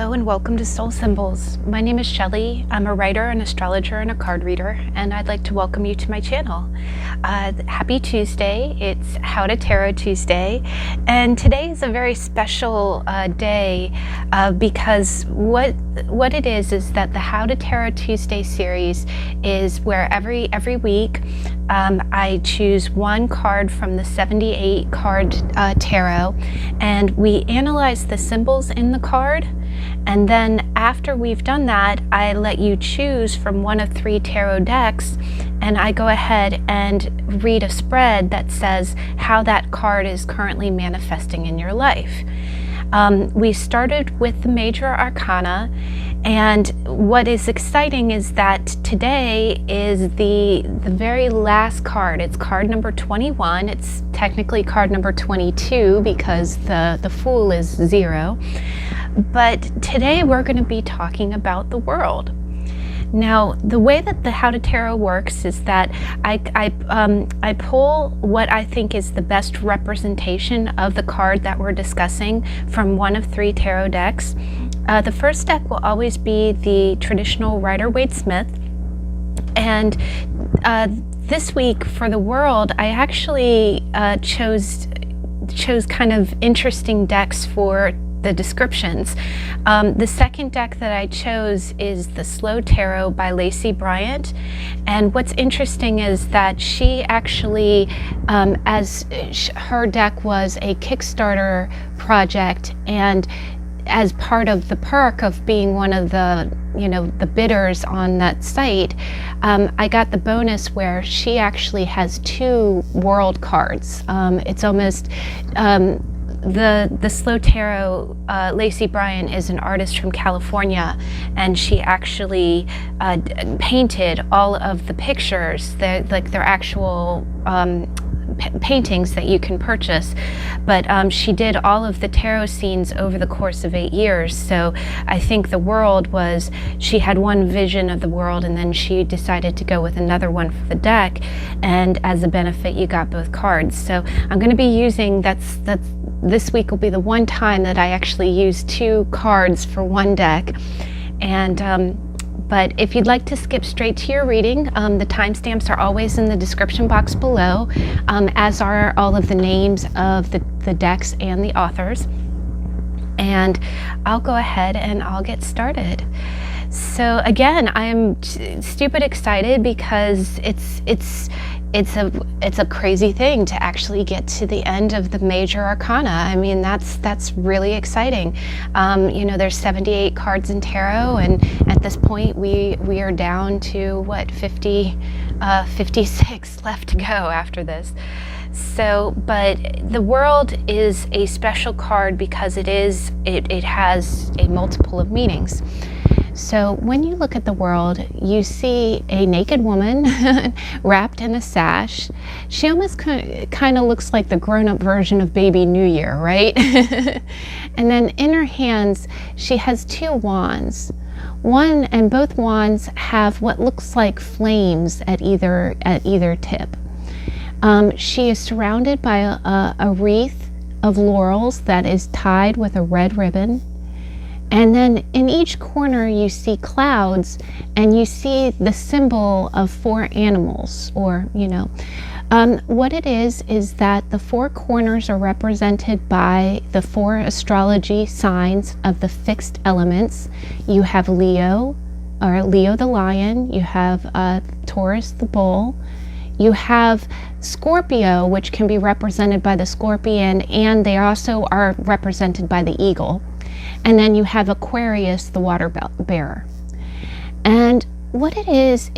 Hello and welcome to Soul Symbols. My name is Shelley. I'm a writer, an astrologer, and a card reader, and I'd like to welcome you to my channel. Happy Tuesday. It's How to Tarot Tuesday, and today is a very special day because what it is that the How to Tarot Tuesday series is where every week I choose one card from the 78 card tarot, and we analyze the symbols in the card. And then after we've done that, I let you choose from one of 3 tarot decks, and I go ahead and read a spread that says how that card is currently manifesting in your life. We started with the Major Arcana, and what is exciting is that today is the very last card. It's card number 21. It's technically card number 22 because the Fool is 0. But today we're going to be talking about the world. Now, the way that the How to Tarot works is that I pull what I think is the best representation of the card that we're discussing from one of 3 tarot decks. The first deck will always be the traditional Rider-Waite-Smith, and this week for the world, I actually chose kind of interesting decks for the descriptions. The second deck that I chose is the Slow Tarot by Lacey Bryant, and what's interesting is that she actually, her deck was a Kickstarter project, and as part of the perk of being one of the the bidders on that site, I got the bonus where she actually has 2 world cards. It's almost the Slow Tarot, Lacey Bryant is an artist from California, and she actually painted all of the pictures. They're actual paintings that you can purchase, but she did all of the tarot scenes over the course of 8 years. So I think the world was, she had one vision of the world, and then she decided to go with another one for the deck, and as a benefit you got both cards. So I'm going to be using, this week will be the one time that I actually use 2 cards for one deck. And but if you'd like to skip straight to your reading, the timestamps are always in the description box below, as are all of the names of the decks and the authors. And I'll go ahead and I'll get started. So again, I'm stupid excited because it's a crazy thing to actually get to the end of the Major Arcana. I mean, that's really exciting. There's 78 cards in tarot, and at this point we are down to what, 56 left to go after this. So, but the world is a special card because it has a multiple of meanings. So when you look at the world, you see a naked woman wrapped in a sash. She almost kind of looks like the grown-up version of Baby New Year, right? And then in her hands, she has 2 wands. And both wands have what looks like flames at either tip. She is surrounded by a wreath of laurels that is tied with a red ribbon. And then in each corner you see clouds, and you see the symbol of 4 animals, or what it is that the 4 corners are represented by the 4 astrology signs of the fixed elements. You have Leo the lion, you have Taurus the bull, you have Scorpio, which can be represented by the scorpion, and they also are represented by the eagle. And then you have Aquarius, the water bearer. And what it is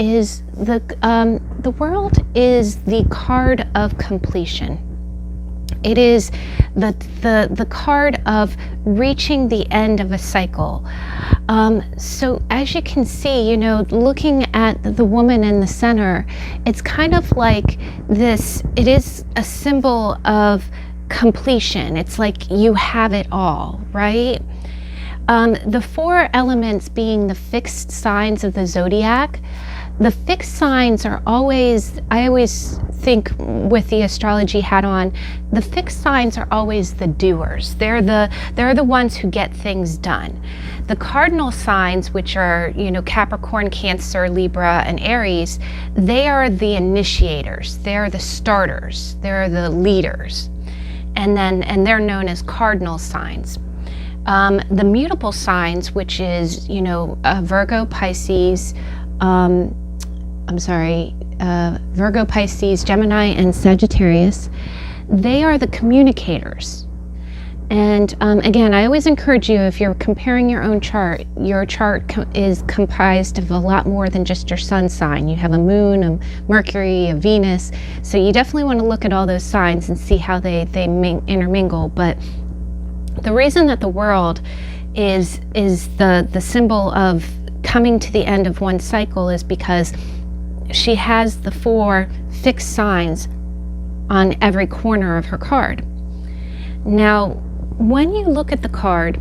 the world is the card of completion. It is the card of reaching the end of a cycle. So as you can see, looking at the woman in the center, it's kind of like this. It is a symbol of completion. It's like you have it all, right? The 4 elements being the fixed signs of the zodiac. the fixed signs are always, I always think with the astrology hat on, the fixed signs are always the doers. They're the ones who get things done. The cardinal signs, which are, you know, Capricorn, Cancer, Libra, and Aries, they are the initiators. They're the starters. They're the leaders. And they're known as cardinal signs. The mutable signs, which is, you know, Virgo, Pisces, Virgo, Pisces, Gemini, and Sagittarius, they are the communicators. And again, I always encourage you, if you're comparing your chart is comprised of a lot more than just your sun sign. You have a moon, a Mercury, a Venus, so you definitely want to look at all those signs and see how they intermingle. But the reason that the world is the symbol of coming to the end of one cycle is because she has the 4 fixed signs on every corner of her card. Now, when you look at the card,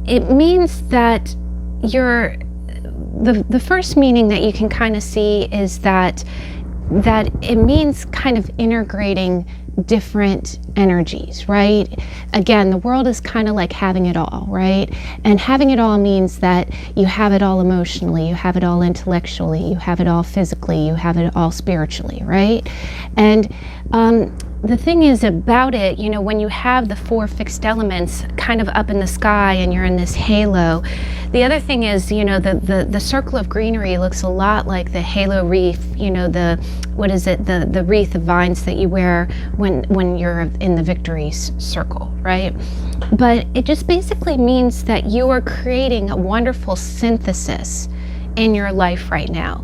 it means that the first meaning that you can kind of see is that it means kind of integrating different energies, right? Again, the world is kind of like having it all, right? And having it all means that you have it all emotionally, you have it all intellectually, you have it all physically, you have it all spiritually, right? And the thing is about it, you know, when you have the 4 fixed elements kind of up in the sky and you're in this halo, the other thing is, you know, the circle of greenery looks a lot like the halo wreath, you know, the wreath of vines that you wear when you're in the victory circle, right? But it just basically means that you are creating a wonderful synthesis in your life right now.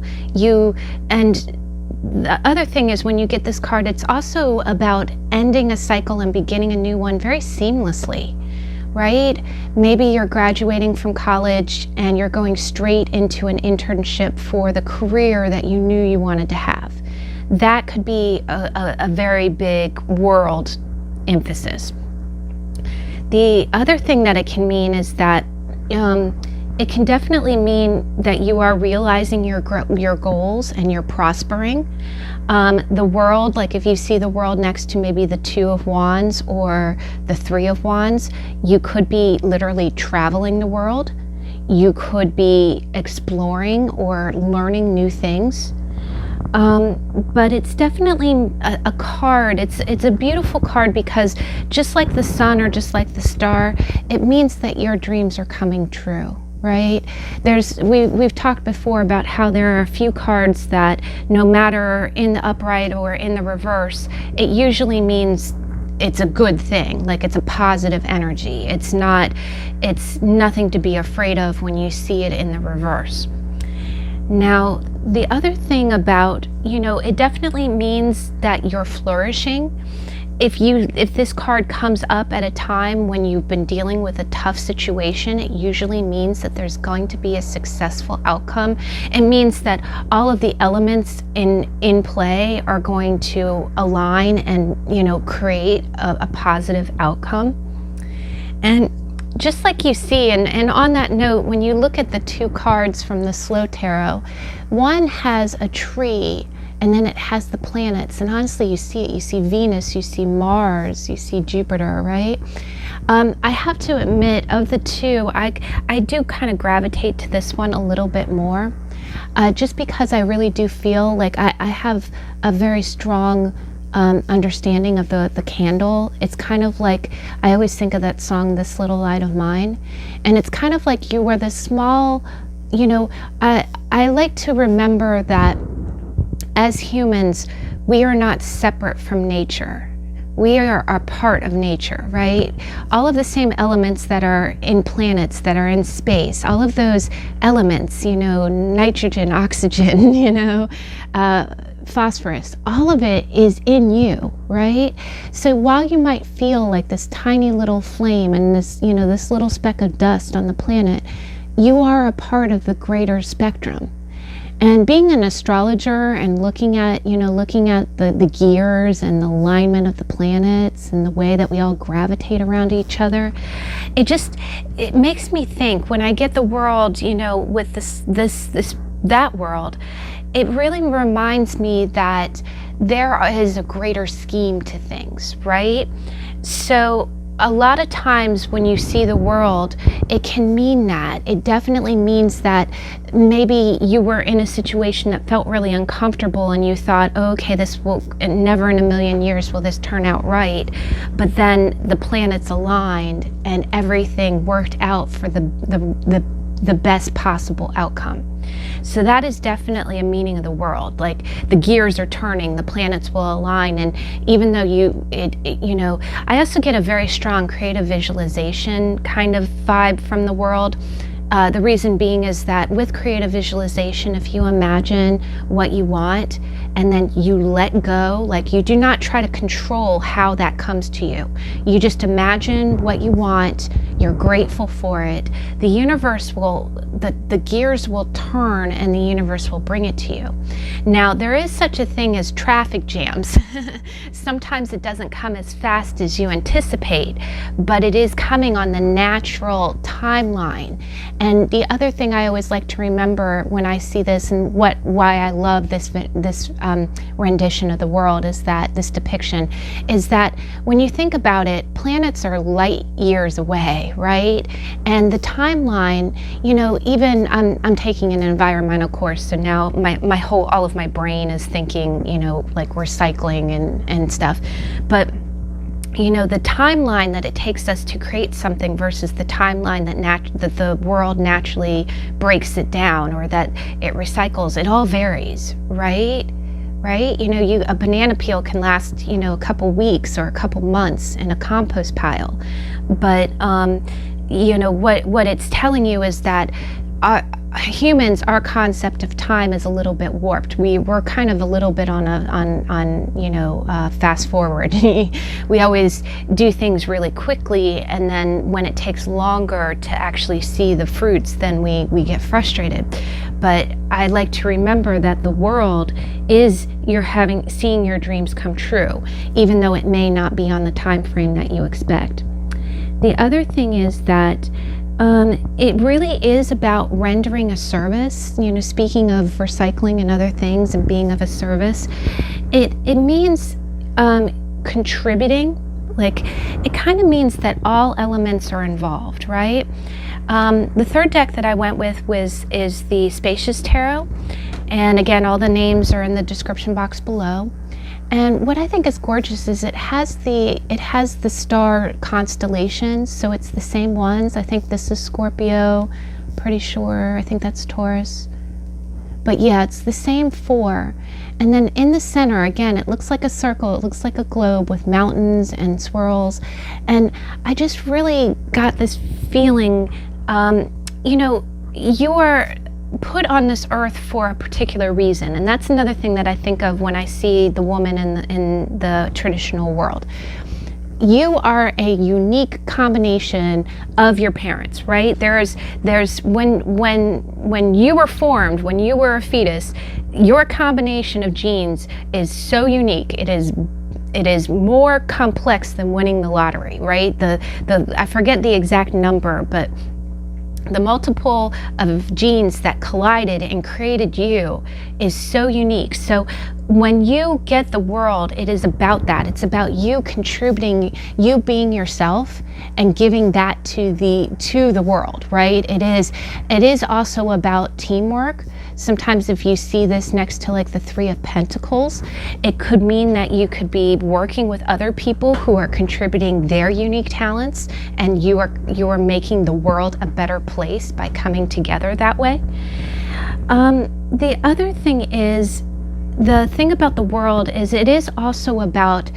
The other thing is, when you get this card, it's also about ending a cycle and beginning a new one very seamlessly, right? Maybe you're graduating from college and you're going straight into an internship for the career that you knew you wanted to have. That could be a very big world emphasis. The other thing that it can mean is that it can definitely mean that you are realizing your goals and you're prospering. The world, like if you see the world next to maybe the 2 of Wands or the 3 of Wands, you could be literally traveling the world. You could be exploring or learning new things. But it's definitely a card. It's a beautiful card because just like the sun or just like the star, it means that your dreams are coming true. Right? We've talked before about how there are a few cards that no matter in the upright or in the reverse, it usually means it's a good thing, like it's a positive energy. It's nothing to be afraid of when you see it in the reverse. Now, the other thing about, you know, it definitely means that you're flourishing. If this card comes up at a time when you've been dealing with a tough situation, it usually means that there's going to be a successful outcome. It means that all of the elements in play are going to align and, you know, create a positive outcome. And just like you see, and on that note, when you look at the 2 cards from the Slow Tarot, one has a tree and then it has the planets, and honestly you see it. You see Venus, you see Mars, you see Jupiter, right? I have to admit, of the 2, I do kind of gravitate to this one a little bit more, just because I really do feel like I have a very strong understanding of the candle. It's kind of like, I always think of that song, This Little Light of Mine, and it's kind of like you were this small, you know, I like to remember that as humans, we are not separate from nature. We are a part of nature, right? All of the same elements that are in planets, that are in space, all of those elements, you know, nitrogen, oxygen, you know, phosphorus, all of it is in you, right? So while you might feel like this tiny little flame and this, you know, this little speck of dust on the planet, you are a part of the greater spectrum. And being an astrologer and looking at the gears and the alignment of the planets and the way that we all gravitate around each other, it makes me think, when I get the world, you know, with that world, it really reminds me that there is a greater scheme to things, right? So a lot of times when you see the world, it can mean that. It definitely means that maybe you were in a situation that felt really uncomfortable and you thought, oh, okay, this will, never in a million years will this turn out right. But then the planets aligned and everything worked out for the best possible outcome. So that is definitely a meaning of the world. Like the gears are turning, the planets will align, and even though I also get a very strong creative visualization kind of vibe from the world. The reason being is that with creative visualization, if you imagine what you want and then you let go, like you do not try to control how that comes to you. You just imagine what you want, you're grateful for it. The universe will, the gears will turn and the universe will bring it to you. Now, there is such a thing as traffic jams. Sometimes it doesn't come as fast as you anticipate, but it is coming on the natural timeline. And the other thing I always like to remember when I see this, and why I love this rendition of the world, is that this depiction is that when you think about it, planets are light years away, right? And the timeline, even I'm taking an environmental course, so now all of my brain is thinking, like recycling and stuff, but the timeline that it takes us to create something versus the timeline that the world naturally breaks it down or that it recycles, it all varies, right? A banana peel can last, a couple weeks or a couple months in a compost pile. But, what it's telling you is that humans, our concept of time is a little bit warped. We're kind of a little bit on fast forward. We always do things really quickly, and then when it takes longer to actually see the fruits, then we get frustrated. But I like to remember that the world is seeing your dreams come true, even though it may not be on the time frame that you expect. The other thing is that it really is about rendering a service. Speaking of recycling and other things and being of a service, it means contributing. Like, it kind of means that all elements are involved, right? The third deck that I went with is the Spacious Tarot, and again, all the names are in the description box below. And what I think is gorgeous is it has the star constellations, so it's the same ones. I think this is Scorpio, pretty sure. I think that's Taurus. But yeah, it's the same four. And then in the center, again, it looks like a circle. It looks like a globe with mountains and swirls. And I just really got this feeling, you are put on this earth for a particular reason, and that's another thing that I think of when I see the woman in the traditional world. You are a unique combination of your parents, right? There's when you were formed, when you were a fetus, your combination of genes is so unique. It is more complex than winning the lottery, right? I forget the exact number, but the multiple of genes that collided and created you is so unique. So when you get the world, it is about that. It's about you contributing, you being yourself and giving that to the world, right? It is also about teamwork. Sometimes if you see this next to like the Three of Pentacles, it could mean that you could be working with other people who are contributing their unique talents, and you are making the world a better place by coming together that way. The other thing is, the thing about the world is it is also about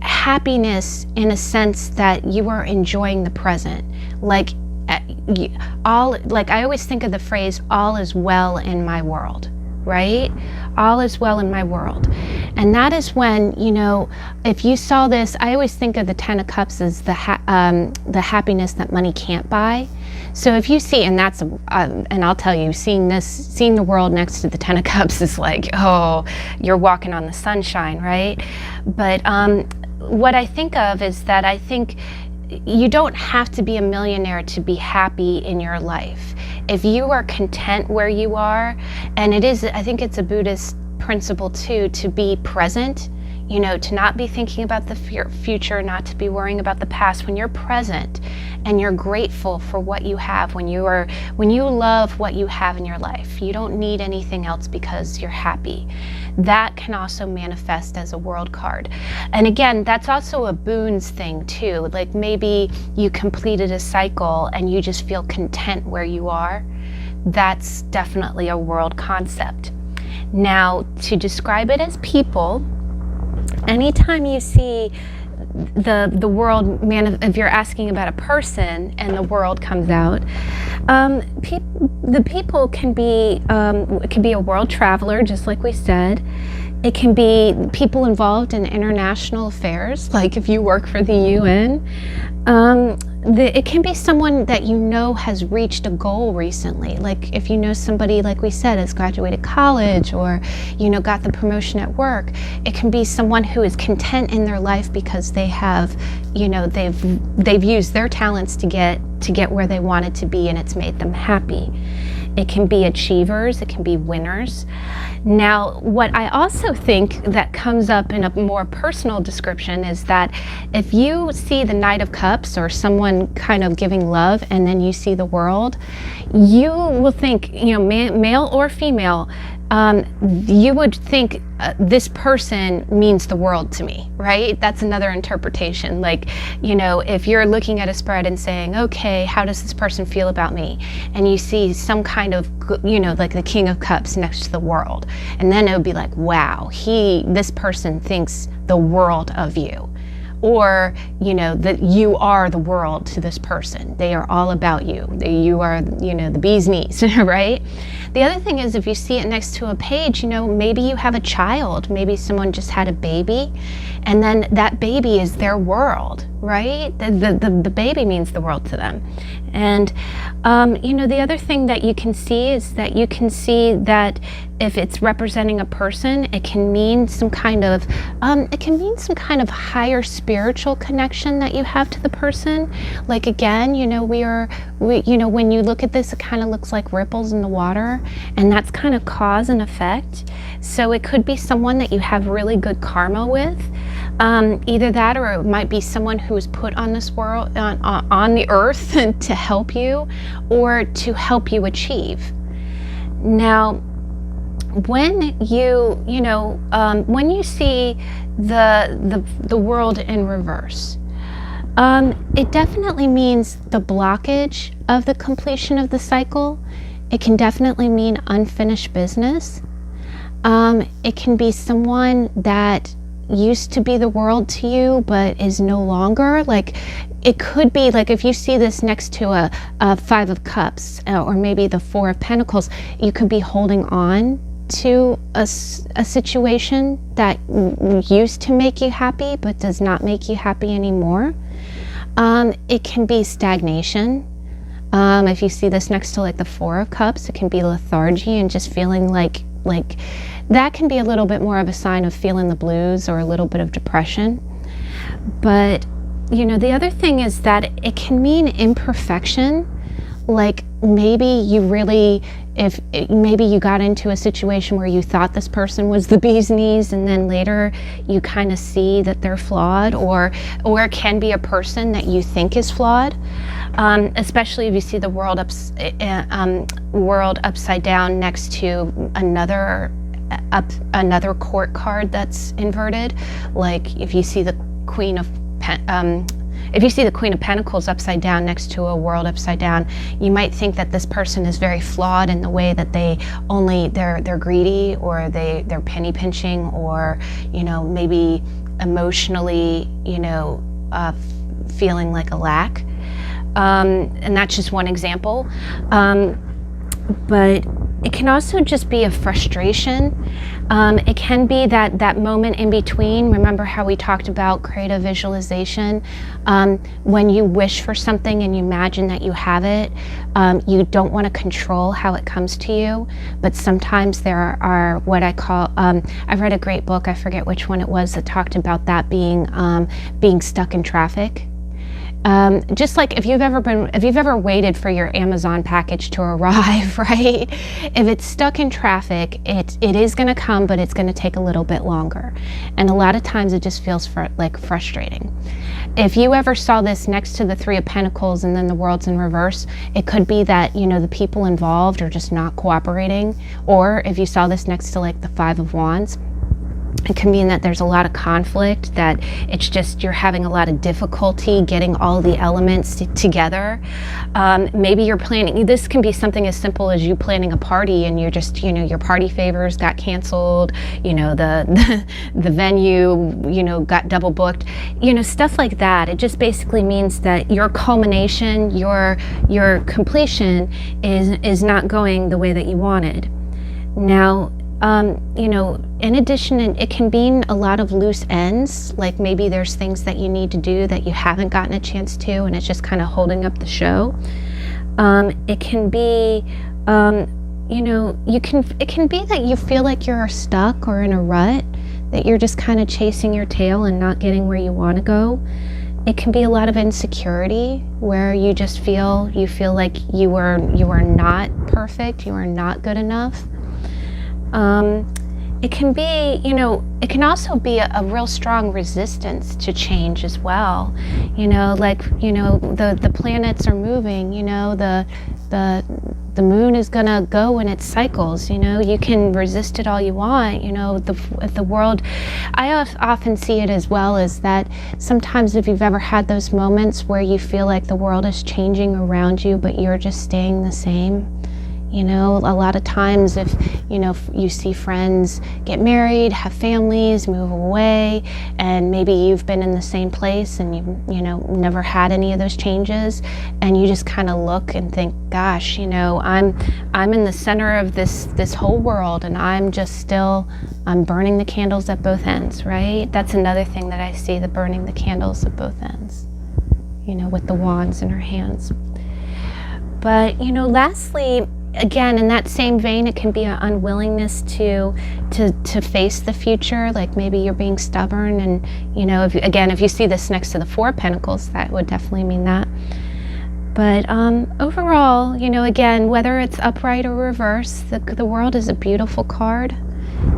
happiness in a sense that you are enjoying the present. Like I always think of the phrase, all is well in my world, right? All is well in my world. And that is when, if you saw this, I always think of the Ten of Cups as the happiness that money can't buy. So if you see, and I'll tell you, seeing the world next to the Ten of Cups is like, oh, you're walking on the sunshine, right? But what I think of is that I think you don't have to be a millionaire to be happy in your life. If you are content where you are, and I think it's a Buddhist principle too, to be present, to not be thinking about the future, not to be worrying about the past. When you're present and you're grateful for what you have, when you love what you have in your life, you don't need anything else because you're happy. That can also manifest as a world card. And again, that's also a boons thing too. Like maybe you completed a cycle and you just feel content where you are. That's definitely a world concept. Now, to describe it as people, anytime you see the world, if you're asking about a person and the world comes out, the people can be, it can be a world traveler, just like we said. It can be people involved in international affairs, like if you work for the UN. It can be someone that has reached a goal recently. Like if somebody, like we said, has graduated college or, got the promotion at work. It can be someone who is content in their life because they have, they've used their talents to get where they wanted to be, and it's made them happy. It can be achievers, it can be winners. Now, what I also think that comes up in a more personal description is that if you see the Knight of Cups or someone kind of giving love, and then you see the world, you will think, male or female, you would think this person means the world to me, right? That's another interpretation. Like, if you're looking at a spread and saying, okay, how does this person feel about me? And you see some kind of, like the King of Cups next to the world. And then it would be like, wow, this person thinks the world of you. Or, that you are the world to this person. They are all about you. You are, the bee's knees, right? The other thing is, if you see it next to a page, maybe you have a child. Maybe someone just had a baby, and then that baby is their world, right? The baby means the world to them. And, the other thing that you can see is that you can see that if it's representing a person, it can mean some kind of higher spiritual connection that you have to the person. Like again, when you look at this, it kind of looks like ripples in the water, and that's kind of cause and effect. So it could be someone that you have really good karma with. Either that, or it might be someone who is put on this world, on the earth to help you, or to help you achieve. Now, when you see the world in reverse, it definitely means the blockage of the completion of the cycle. It can definitely mean unfinished business. It can be someone that used to be the world to you but is no longer. Like it could be like if you see this next to a Five of Cups or maybe the Four of Pentacles, you could be holding on to a situation that used to make you happy but does not make you happy anymore. It can be stagnation. If you see this next to like the Four of Cups, it can be lethargy and just feeling like that can be a little bit more of a sign of feeling the blues or a little bit of depression. But the other thing is that it can mean imperfection. Like maybe maybe you got into a situation where you thought this person was the bee's knees, and then later you kind of see that they're flawed, or it can be a person that you think is flawed. Especially if you see the world upside down next to another court card that's inverted. Like if you see the Queen of Pentacles upside down next to a world upside down, you might think that this person is very flawed in the way that they're greedy, or they're penny pinching, or maybe emotionally feeling like a lack. And that's just one example. But it can also just be a frustration. It can be that moment in between. Remember how we talked about creative visualization? When you wish for something and you imagine that you have it, you don't want to control how it comes to you. But sometimes there are what I call, I read a great book, I forget which one it was, that talked about that being stuck in traffic. Just like if you've ever waited for your Amazon package to arrive, right? If it's stuck in traffic, it is going to come, but it's going to take a little bit longer. And a lot of times it just feels like frustrating. If you ever saw this next to the Three of Pentacles and then the World's in reverse, it could be that, you know, the people involved are just not cooperating. Or if you saw this next to like the Five of Wands, it can mean that there's a lot of conflict, that it's just you're having a lot of difficulty getting all the elements together. Maybe you're planning, this can be something as simple as you planning a party and you're just, you know, your party favors got canceled, you know, the venue, you know, got double booked, you know, stuff like that. It just basically means that your culmination, your completion is not going the way that you wanted. Now, you know, in addition, it can mean a lot of loose ends, like maybe there's things that you need to do that you haven't gotten a chance to, and it's just kind of holding up the show. It can be, you know, it can be that you feel like you're stuck or in a rut, that you're just kind of chasing your tail and not getting where you want to go. It can be a lot of insecurity, where you just feel like you are not perfect, you are not good enough. It can be, you know, it can also be a real strong resistance to change as well. You know, like, you know, the planets are moving, you know, the moon is gonna go in its cycles, you know, you can resist it all you want, you know, the world, I often see it as well as that sometimes if you've ever had those moments where you feel like the world is changing around you, but you're just staying the same. You know, a lot of times if, you know, you see friends get married, have families, move away, and maybe you've been in the same place and you know, never had any of those changes, and you just kind of look and think, gosh, you know, I'm in the center of this whole world, and I'm burning the candles at both ends, right? That's another thing that I see, the burning the candles at both ends, you know, with the wands in her hands. But, you know, lastly, again, in that same vein, it can be an unwillingness to face the future. Like maybe you're being stubborn, and, you know, if you see this next to the Four of Pentacles, that would definitely mean that. But overall, you know, again, whether it's upright or reverse, the World is a beautiful card.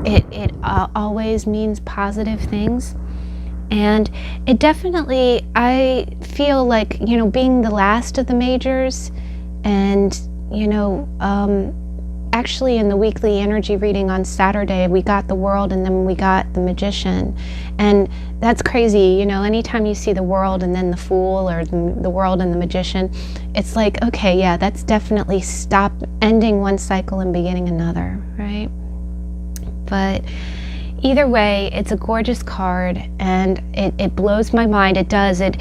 It always means positive things. And it definitely, I feel like, you know, being the last of the majors, and, you know, actually in the weekly energy reading on Saturday, we got the World and then we got the Magician. And that's crazy, you know, anytime you see the World and then the Fool, or the World and the Magician, it's like, okay, yeah, that's definitely ending one cycle and beginning another, right? But either way, it's a gorgeous card, and it blows my mind. It does. It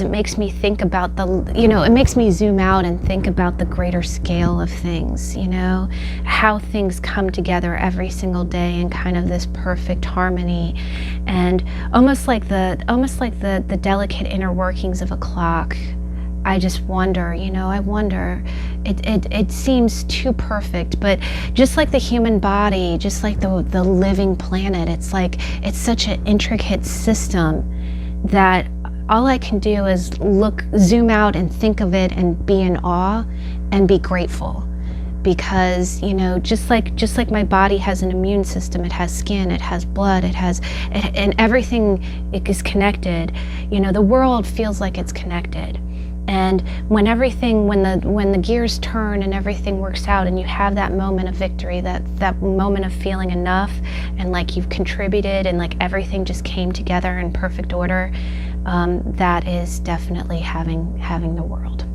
makes me think about it makes me zoom out and think about the greater scale of things, you know, how things come together every single day in kind of this perfect harmony, and almost like the delicate inner workings of a clock. I just wonder, you know, it seems too perfect, but just like the human body, just like the living planet, it's such an intricate system that all I can do is zoom out and think of it and be in awe and be grateful. Because, you know, just like my body has an immune system, it has skin, it has blood, and everything is connected, you know, the world feels like it's connected. And when the gears turn and everything works out, and you have that moment of victory, that moment of feeling enough, and like you've contributed, and like everything just came together in perfect order, that is definitely having the World.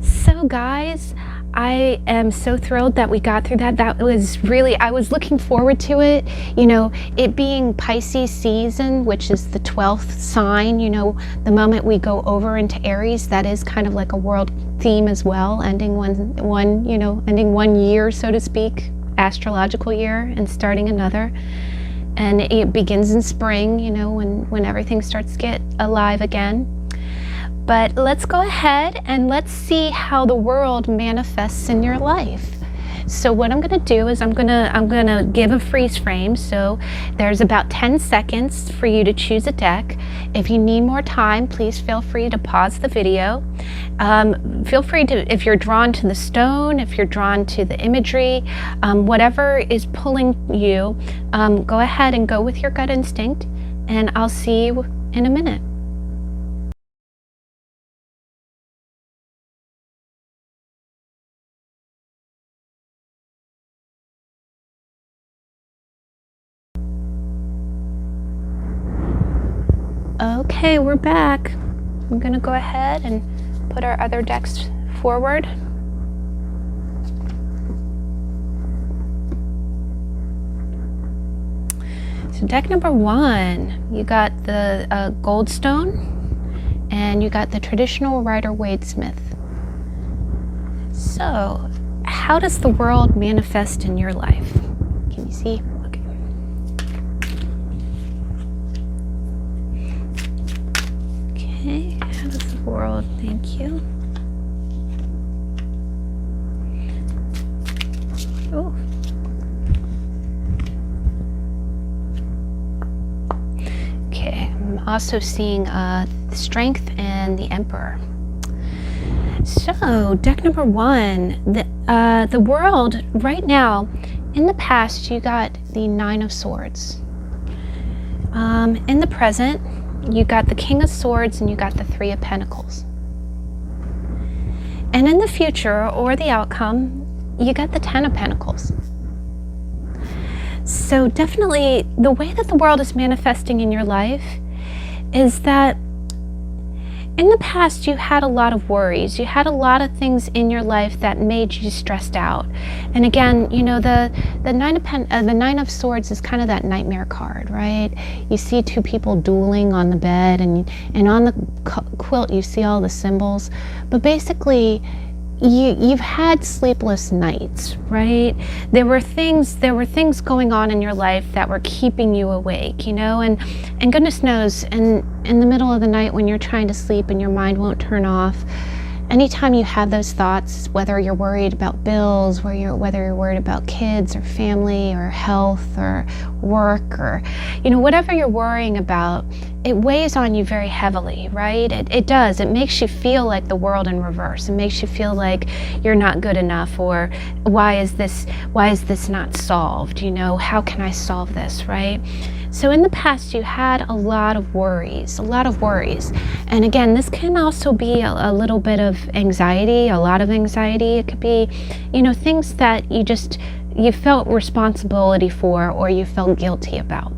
So guys, I am so thrilled that we got through that. That was really, I was looking forward to it. You know, it being Pisces season, which is the 12th sign, you know, the moment we go over into Aries, that is kind of like a world theme as well, ending one year, so to speak, astrological year, and starting another. And it begins in spring, you know, when everything starts to get alive again. But let's go ahead and let's see how the World manifests in your life. So what I'm going to do is I'm going to give a freeze frame. So there's about 10 seconds for you to choose a deck. If you need more time, please feel free to pause the video. Feel free to, if you're drawn to the stone, if you're drawn to the imagery, whatever is pulling you, go ahead and go with your gut instinct, and I'll see you in a minute. Okay, we're back. I'm going to go ahead and put our other decks forward. So deck number 1, you got the gold stone, and you got the traditional Rider-Waite-Smith. So how does the world manifest in your life? Can you see? Okay, how does the world, thank you. Oh. Okay, I'm also seeing the Strength and the Emperor. So, deck number 1, the world right now, in the past you got the 9 of Swords. In the present, you got the King of Swords and you got the 3 of Pentacles. And in the future, or the outcome, you got the 10 of Pentacles. So definitely the way that the world is manifesting in your life is that in the past you had a lot of worries. You had a lot of things in your life that made you stressed out. And again, you know, the Nine of Swords is kind of that nightmare card, right? You see 2 people dueling on the bed, and on the quilt you see all the symbols. But basically, you've had sleepless nights, right? There were things going on in your life that were keeping you awake, you know, and goodness knows, in the middle of the night when you're trying to sleep and your mind won't turn off, anytime you have those thoughts, whether you're worried about bills, whether you're worried about kids or family or health or work, or, you know, whatever you're worrying about, it weighs on you very heavily, right? It does. It makes you feel like the world in reverse. It makes you feel like you're not good enough, or why is this not solved? You know, how can I solve this, right? So in the past, you had a lot of worries. And again, this can also be a little bit of anxiety, a lot of anxiety. It could be, you know, things that you felt responsibility for, or you felt guilty about.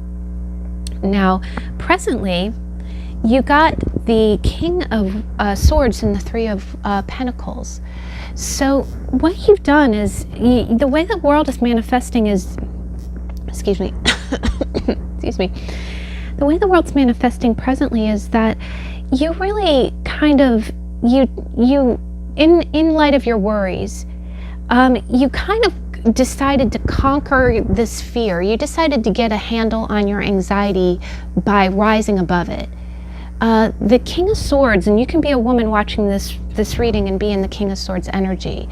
Now, presently, you got the King of Swords and the 3 of Pentacles. So what you've done is, the way the world is manifesting is, excuse me, the way the world's manifesting presently is that you really kind of, in light of your worries, you kind of decided to conquer this fear. You decided to get a handle on your anxiety by rising above it. The King of Swords, and you can be a woman watching this reading and be in the King of Swords energy.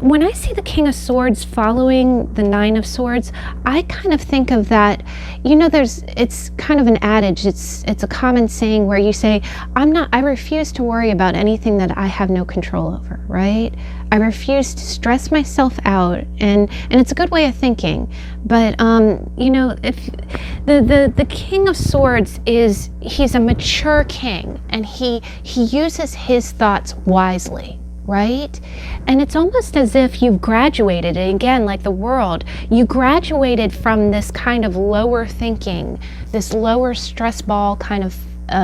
When I see the King of Swords following the 9 of Swords, I kind of think of that, you know, it's kind of an adage, it's a common saying where you say, I refuse to worry about anything that I have no control over, right? I refuse to stress myself out, and it's a good way of thinking. But you know, if the King of Swords he's a mature king, and he uses his thoughts wisely, right? And it's almost as if you've graduated, and again, like the world, you graduated from this kind of lower thinking, this lower stress ball kind of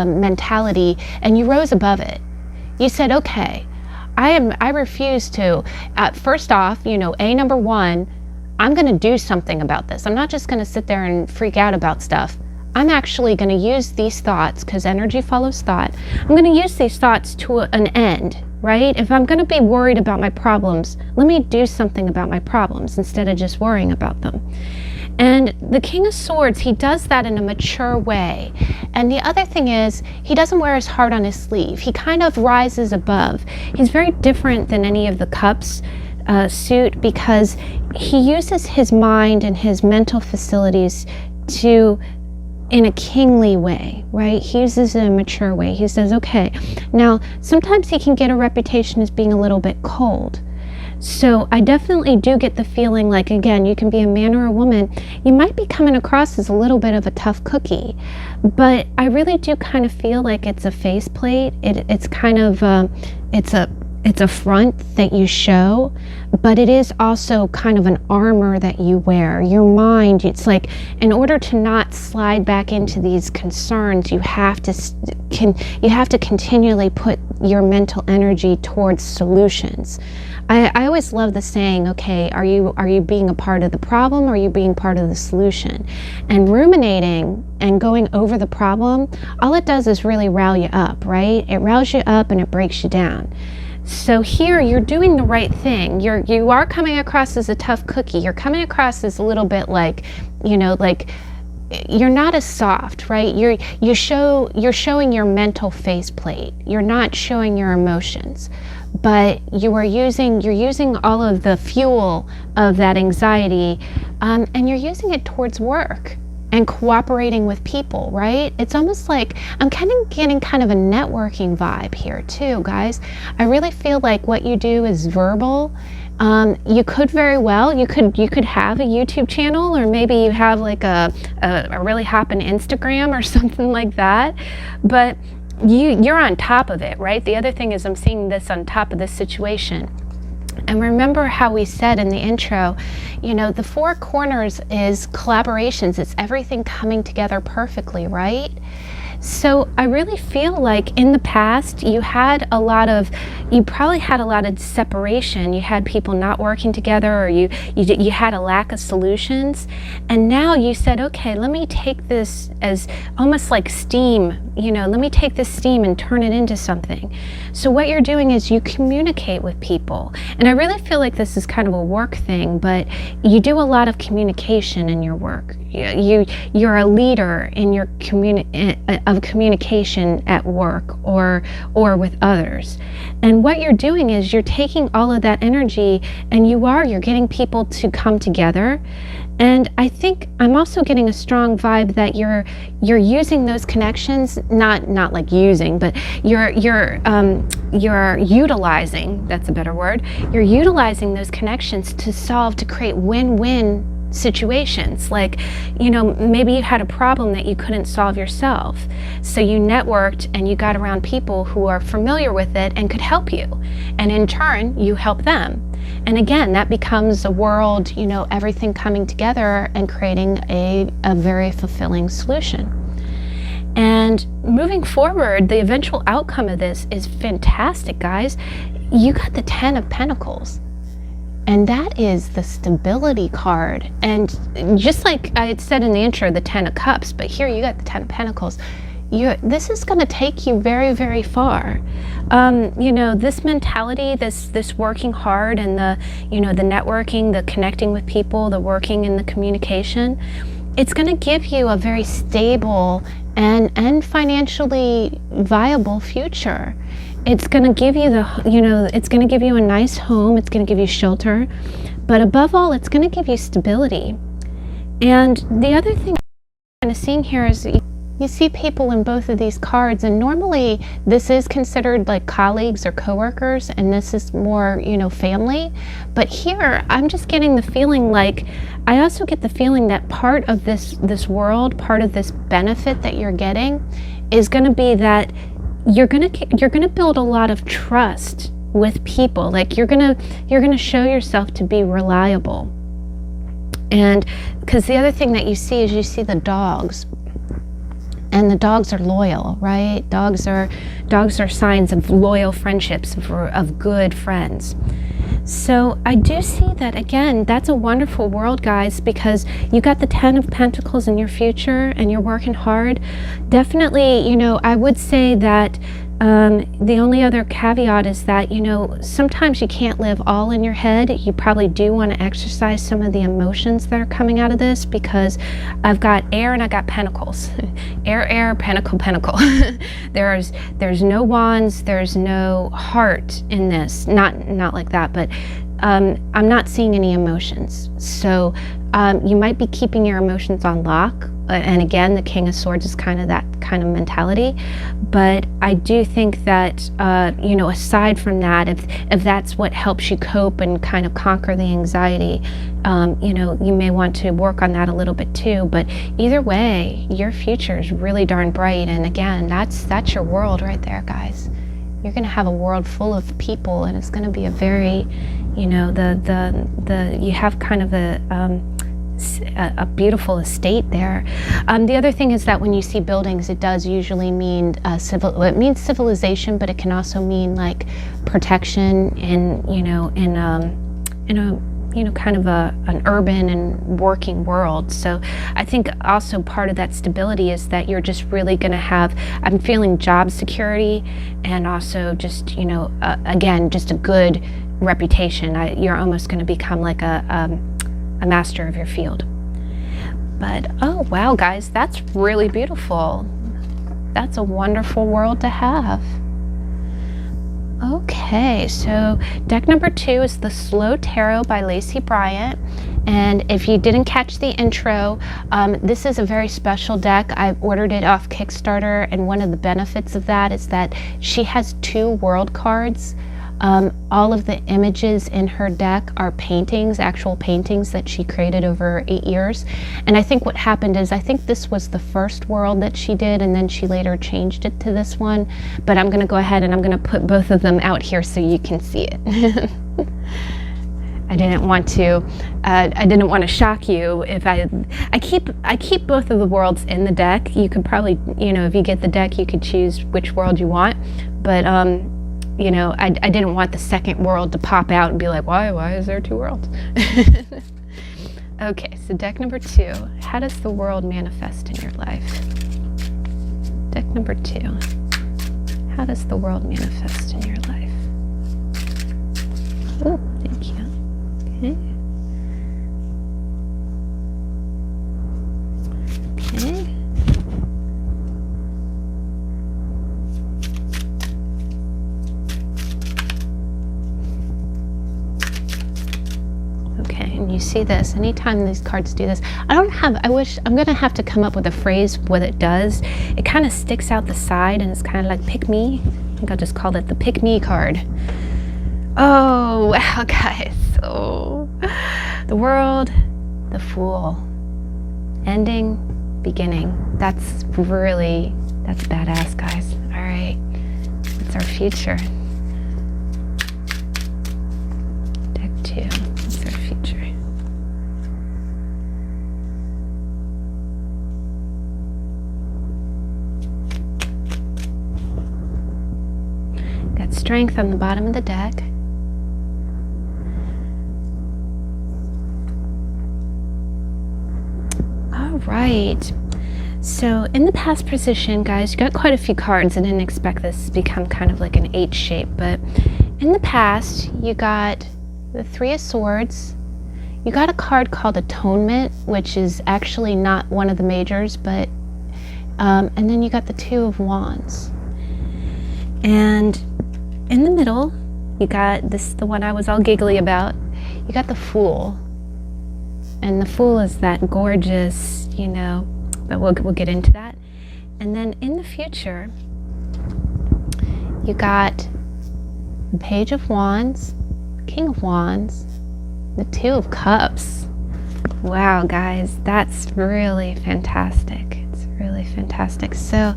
mentality, and you rose above it. You said, okay, I refuse to, first off, you know, number 1, I'm going to do something about this. I'm not just going to sit there and freak out about stuff. I'm actually going to use these thoughts, because energy follows thought. I'm going to use these thoughts to an end, right? If I'm going to be worried about my problems, let me do something about my problems instead of just worrying about them. And the King of Swords, he does that in a mature way. And the other thing is, he doesn't wear his heart on his sleeve. He kind of rises above. He's very different than any of the cups suit because he uses his mind and his mental facilities in a kingly way, right? He uses it in a mature way. He says, okay, now sometimes he can get a reputation as being a little bit cold. So I definitely do get the feeling like, again, you can be a man or a woman. You might be coming across as a little bit of a tough cookie, but I really do kind of feel like it's a faceplate. It's kind of, it's a front that you show, but it is also kind of an armor that you wear. Your mind, it's like, in order to not slide back into these concerns, you have to continually put your mental energy towards solutions. I always love the saying, okay, are you being a part of the problem or are you being part of the solution? And ruminating and going over the problem, all it does is really rile you up, right? It riles you up and it breaks you down. So here you're doing the right thing. You are coming across as a tough cookie. You're coming across as a little bit like, like you're not as soft, right? You're showing your mental faceplate. You're not showing your emotions, but you're using all of the fuel of that anxiety, and you're using it towards work and cooperating with people, right? It's almost like I'm kind of getting kind of a networking vibe here too, guys. I really feel like what you do is verbal. You could very well, you could have a YouTube channel, or maybe you have like a really hopping Instagram or something like that, but you're on top of it, right? The other thing is I'm seeing this on top of this situation. And remember how we said in the intro, the four corners is collaborations. It's everything coming together perfectly, right? So I really feel like in the past you probably had a lot of separation. You had people not working together, or you had a lack of solutions. And now you said, okay, let me take this as almost like steam, let me take this steam and turn it into something. So what you're doing is you communicate with people. And I really feel like this is kind of a work thing, but you do a lot of communication in your work. You're a leader in your communication at work or with others. And what you're doing is you're taking all of that energy and you're getting people to come together. And I think I'm also getting a strong vibe that you're using those connections, not like using, but you're utilizing, that's a better word, you're utilizing those connections to create win-win situations. Like, maybe you had a problem that you couldn't solve yourself, so you networked and you got around people who are familiar with it and could help you, and in turn you help them. And again, that becomes a world, everything coming together and creating a very fulfilling solution. And moving forward, the eventual outcome of this is fantastic, guys. You got the 10 of Pentacles. And that is the stability card. And just like I had said in the intro, the 10 of Cups, but here you got the 10 of Pentacles. This is going to take you very, very far. This mentality, this working hard, and the networking, the connecting with people, the working and the communication, it's going to give you a very stable and financially viable future. It's going to give you it's going to give you a nice home. It's going to give you shelter, but above all, it's going to give you stability. And the other thing I'm kind of seeing here is you see people in both of these cards, and normally this is considered like colleagues or coworkers, and this is more, family. But here, I'm just getting the feeling like, I also get the feeling that part of this world, part of this benefit that you're getting is going to be that you're gonna build a lot of trust with people. Like you're gonna show yourself to be reliable. And because the other thing that you see is you see the dogs, and the dogs are loyal, right? Dogs are signs of loyal friendships, of good friends. So I do see that, again, that's a wonderful world, guys, because you got the 10 of Pentacles in your future and you're working hard. Definitely, I would say that the only other caveat is that, sometimes you can't live all in your head. You probably do want to exercise some of the emotions that are coming out of this, because I've got air and I got pentacles. Air, pentacle. There's no wands, there's no heart in this. Not like that, but I'm not seeing any emotions. So you might be keeping your emotions on lock. And again, the King of Swords is kind of that kind of mentality. But I do think that, you know, aside from that, if that's what helps you cope and kind of conquer the anxiety, you know, you may want to work on that a little bit too. But either way, your future is really darn bright. And again, that's your world right there, guys. You're going to have a world full of people, and it's going to be a very, you know, you have kind of a beautiful estate there. The other thing is that when you see buildings, it does usually mean it means civilization, but it can also mean like protection in, you know, in a, you know, kind of an urban and working world. So I think also part of that stability is that you're just really going to have, I'm feeling job security, and also just, you know, again, just a good reputation. You're almost going to become like a master of your field. But oh wow, guys, that's really beautiful. That's a wonderful world to have. Okay, so deck number 2 is the Slow Tarot by Lacey Bryant. And if you didn't catch the intro, this is a very special deck. I've ordered it off Kickstarter, and one of the benefits of that is that she has 2 world cards. All of the images in her deck are paintings, actual paintings that she created over 8 years. And I think what happened is, I think this was the first world that she did, and then she later changed it to this one. But I'm going to go ahead and I'm going to put both of them out here so you can see it. I didn't want to shock you. If I keep both of the worlds in the deck. You could probably, you know, if you get the deck, you could choose which world you want. But you know, I didn't want the second world to pop out and be like, why is there 2 worlds? Okay, so deck number 2. How does the world manifest in your life? Deck number 2. How does the world manifest in your life? Oh, thank you. Okay. Okay. Okay, and you see this, anytime these cards do this, I'm gonna have to come up with a phrase what it does. It kind of sticks out the side, and it's kind of like pick me. I think I'll just call it the pick me card. Oh, wow, guys. So, the world, the Fool. Ending, beginning. That's badass, guys. All right, what's our future? Deck 2, what's our future? Got Strength on the bottom of the deck. All right. So in the past position, guys, you got quite a few cards. I didn't expect this to become kind of like an H shape, but in the past, you got the 3 of Swords. You got a card called Atonement, which is actually not one of the majors, but and then you got the 2 of Wands. And in the middle, you got this, the one I was all giggly about. You got the Fool. And the Fool is that gorgeous, you know, but we'll get into that. And then in the future, you got the Page of Wands, King of Wands, the 2 of Cups. Wow, guys, that's really fantastic. It's really fantastic. So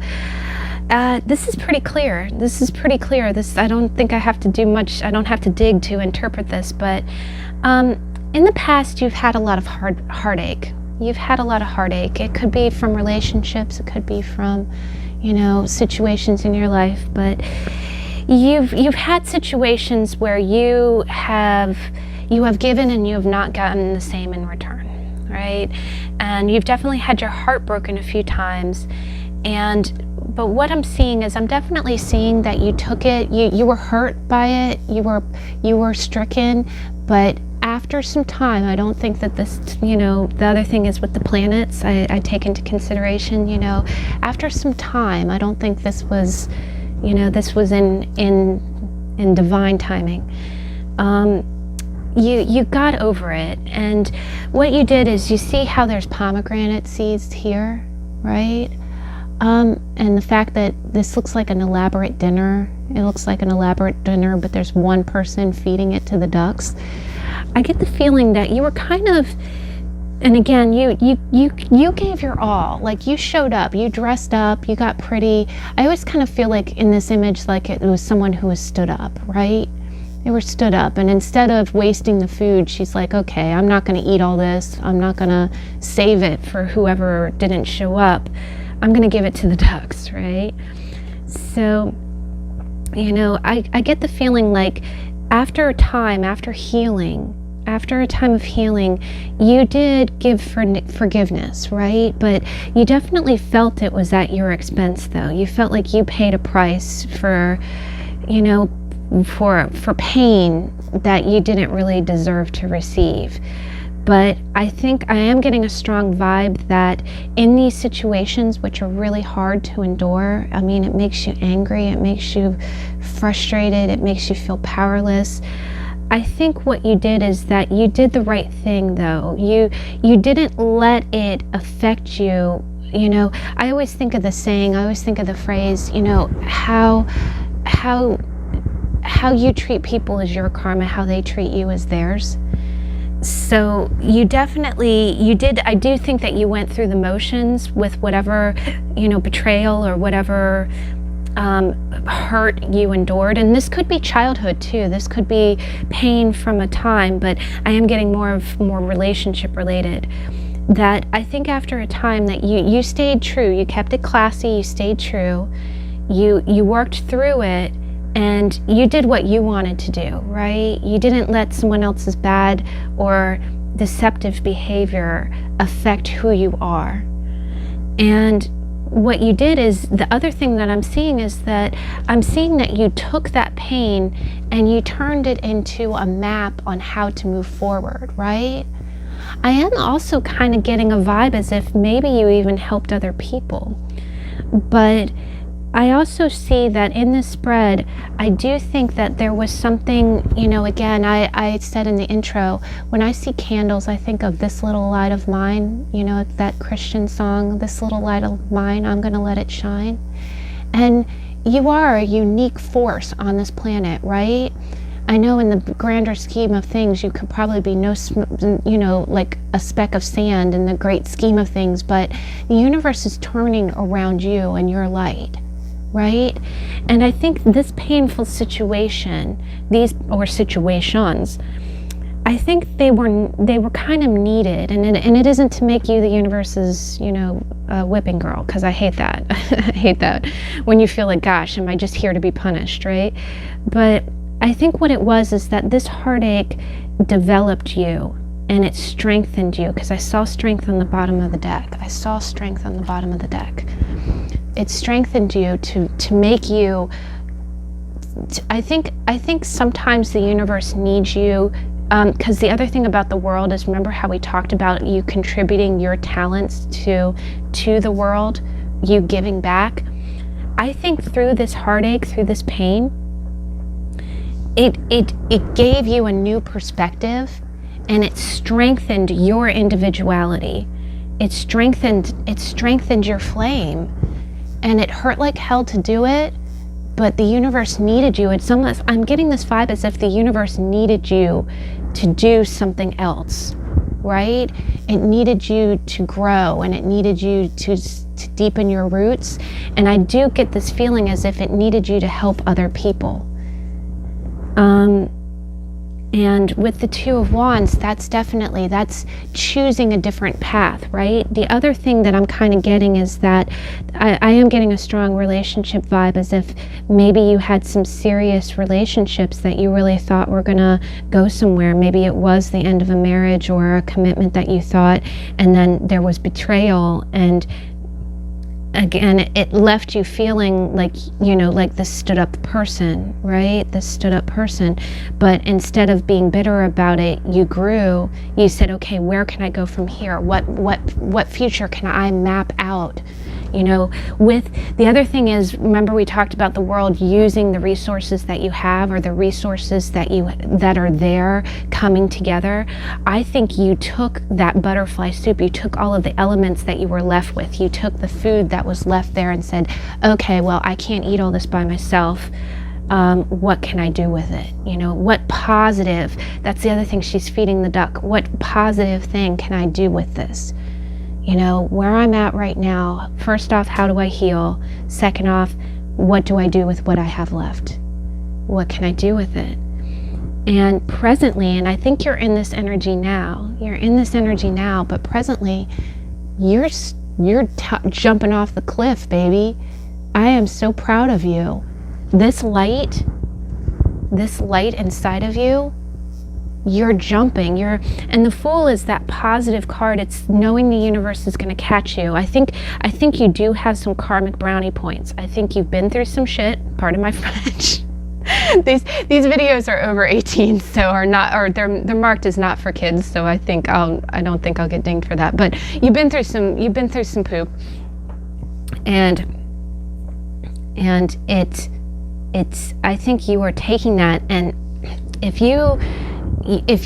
this is pretty clear. I don't think I have to do much. I don't have to dig to interpret this, but in the past, you've had a lot of heartache. You've had a lot of heartache. It could be from relationships. It could be from, you know, situations in your life. But you've had situations where you have given and you have not gotten the same in return, right? And you've definitely had your heart broken a few times. But what I'm seeing is, I'm definitely seeing that you took it. You were hurt by it. You were stricken, but after some time, I don't think that this, you know, the other thing is with the planets, I take into consideration, you know, after some time, I don't think this was, you know, this was in divine timing. you got over it. And what you did is, you see how there's pomegranate seeds here, right? And the fact that this looks like an elaborate dinner. It looks like an elaborate dinner, but there's one person feeding it to the ducks. I get the feeling that you were kind of, and again, you gave your all. Like, you showed up, you dressed up, you got pretty. I always kind of feel like in this image, like it was someone who was stood up, right? They were stood up, and instead of wasting the food, she's like, okay, I'm not going to eat all this. I'm not going to save it for whoever didn't show up. I'm going to give it to the ducks, right? So, I get the feeling like after a time of healing, you did give forgiveness, right? But you definitely felt it was at your expense, though. You felt like you paid a price for pain that you didn't really deserve to receive. But I think I am getting a strong vibe that in these situations, which are really hard to endure, I mean, it makes you angry, it makes you frustrated, it makes you feel powerless. I think what you did is that you did the right thing, though. You didn't let it affect you. I always think of the saying, I always think of the phrase, how you treat people is your karma, how they treat you is theirs. So you did. I do think that you went through the motions with whatever, betrayal or whatever hurt you endured. And this could be childhood too. This could be pain from a time, but I am getting more relationship related. That I think after a time that you stayed true, you kept it classy, you stayed true, you worked through it, and you did what you wanted to do, right? You didn't let someone else's bad or deceptive behavior affect who you are. And what you did is, the other thing that I'm seeing is that I'm seeing that you took that pain and you turned it into a map on how to move forward, right? I am also kind of getting a vibe as if maybe you even helped other people. But I also see that in this spread, I do think that there was something, again, I said in the intro, when I see candles, I think of This Little Light of Mine, that Christian song, This Little Light of Mine, I'm gonna let it shine. And you are a unique force on this planet, right? I know in the grander scheme of things, you could probably be like a speck of sand in the great scheme of things, but the universe is turning around you and your light. Right? And I think this painful situation, situations, I think they were kind of needed, and it isn't to make you the universe's, whipping girl, because I hate that. I hate that when you feel like, gosh, am I just here to be punished, right? But I think what it was is that this heartache developed you, and it strengthened you, because I saw strength on the bottom of the deck. It strengthened you to make you. I think sometimes the universe needs you, because the other thing about the world is, remember how we talked about you contributing your talents to the world, you giving back. I think through this heartache, through this pain, it gave you a new perspective, and it strengthened your individuality. It strengthened your flame. And it hurt like hell to do it, but the universe needed you. I'm getting this vibe as if the universe needed you to do something else, right? It needed you to grow, and it needed you to deepen your roots. And I do get this feeling as if it needed you to help other people. And with the Two of Wands, that's choosing a different path, right? The other thing that I'm kind of getting is that I am getting a strong relationship vibe, as if maybe you had some serious relationships that you really thought were gonna go somewhere. Maybe it was the end of a marriage or a commitment that you thought, and then there was betrayal, and again, it left you feeling like, like this stood up person, right? This stood up person. But instead of being bitter about it, you grew. You said, okay, where can I go from here? What future can I map out, You know, with the other thing is, remember we talked about the world using the resources that you have, or the resources that are there coming together. I think you took that butterfly soup, you took all of the elements that you were left with, you took the food that was left there and said, okay, well, I can't eat all this by myself. What can I do with it? You know, what positive, that's the other thing, she's feeding the duck. What positive thing can I do with this? You know, where I'm at right now, first off, how do I heal? Second off, what do I do with what I have left? What can I do with it? And presently, and I think you're in this energy now, but presently, you're jumping off the cliff, baby. I am so proud of you. This light inside of you, you're jumping, and the Fool is that positive card. It's knowing the universe is going to catch you. I think you do have some karmic brownie points. I think you've been through some shit, pardon my French. These videos are over 18, so they're marked as not for kids, so I don't think I'll get dinged for that. But you've been through some poop. And it's I think you are taking that, and if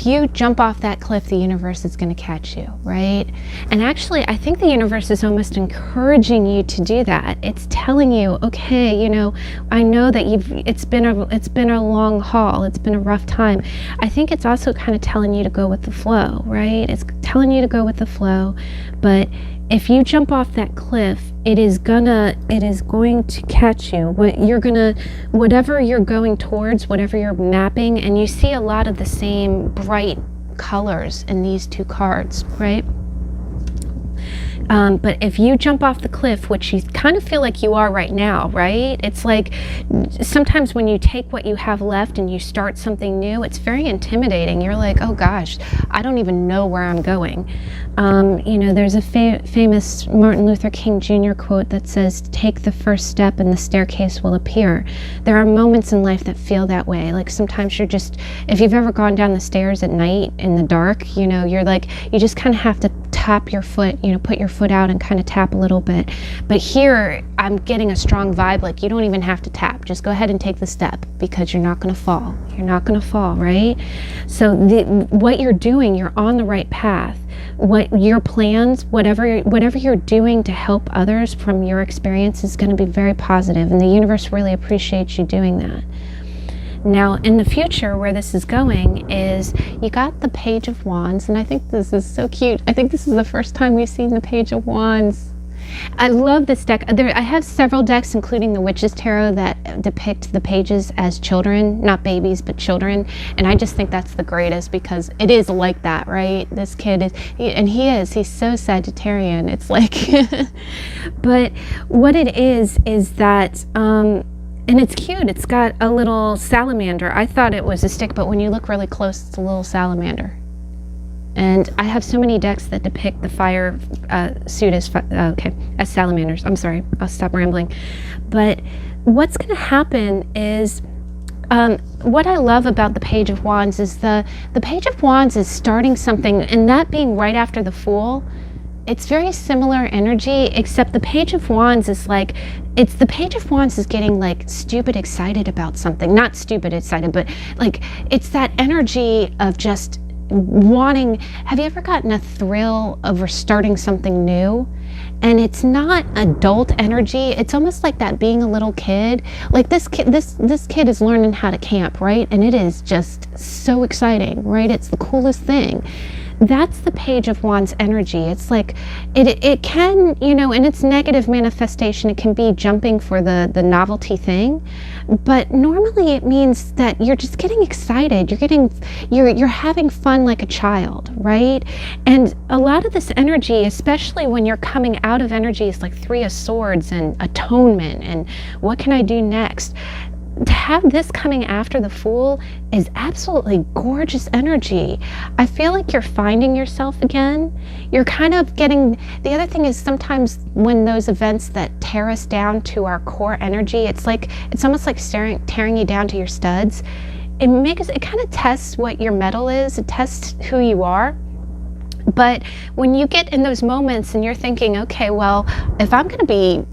you jump off that cliff, the universe is going to catch you, right? And actually, I think the universe is almost encouraging you to do that. It's telling you, okay, you know, I know that it's been a long haul. It's been a rough time. I think it's also kind of telling you to go with the flow, right? It's telling you to go with the flow, but if you jump off that cliff, it is going to catch you. Whatever you're going towards, whatever you're mapping, and you see a lot of the same bright colors in these two cards, right? But if you jump off the cliff, which you kind of feel like you are right now, right? It's like sometimes when you take what you have left and you start something new, it's very intimidating. You're like, oh gosh, I don't even know where I'm going. You know, there's a famous Martin Luther King Jr. quote that says, take the first step and the staircase will appear. There are moments in life that feel that way. Like sometimes you're just, if you've ever gone down the stairs at night in the dark, you know, you're like, you just kind of have to tap your foot, you know, put your foot out and kind of tap a little bit. But here I'm getting a strong vibe, like you don't even have to tap, just go ahead and take the step, because you're not going to fall. You're not going to fall, right? So what you're doing, you're on the right path. What your plans, whatever you're doing to help others from your experience is going to be very positive, and the universe really appreciates you doing that. Now, in the future, where this is going is, you got the Page of Wands, and I think this is so cute. I think this is the first time we've seen the Page of Wands. I love this deck. I have several decks, including the Witch's Tarot, that depict the pages as children, not babies, but children. And I just think that's the greatest, because it is like that, right? This kid is, he's so Sagittarian. It's like, but what it is that, and it's cute. It's got a little salamander. I thought it was a stick, but when you look really close, it's a little salamander. And I have so many decks that depict the fire suit as salamanders. I'm sorry, I'll stop rambling. But what's going to happen is, what I love about the Page of Wands is the Page of Wands is starting something, and that being right after the Fool. It's very similar energy, except the Page of Wands is like, the Page of Wands is getting like stupid excited about something. Not stupid excited, but like, it's that energy of just wanting. Have you ever gotten a thrill over starting something new? And it's not adult energy. It's almost like that being a little kid. Like this kid is learning how to camp, right? And it is just so exciting, right? It's the coolest thing. That's the Page of Wands energy. It's like, it can, you know, in its negative manifestation, it can be jumping for the novelty thing. But normally it means that you're just getting excited. You're having fun like a child, right? And a lot of this energy, especially when you're coming out of energies like Three of Swords and atonement and what can I do next? To have this coming after the Fool is absolutely gorgeous energy. I feel like you're finding yourself again. You're kind of getting, the other thing is sometimes when those events that tear us down to our core energy, it's almost like tearing you down to your studs. It kind of tests what your mettle is. It tests who you are. But when you get in those moments and you're thinking, okay, well, if I'm going to be,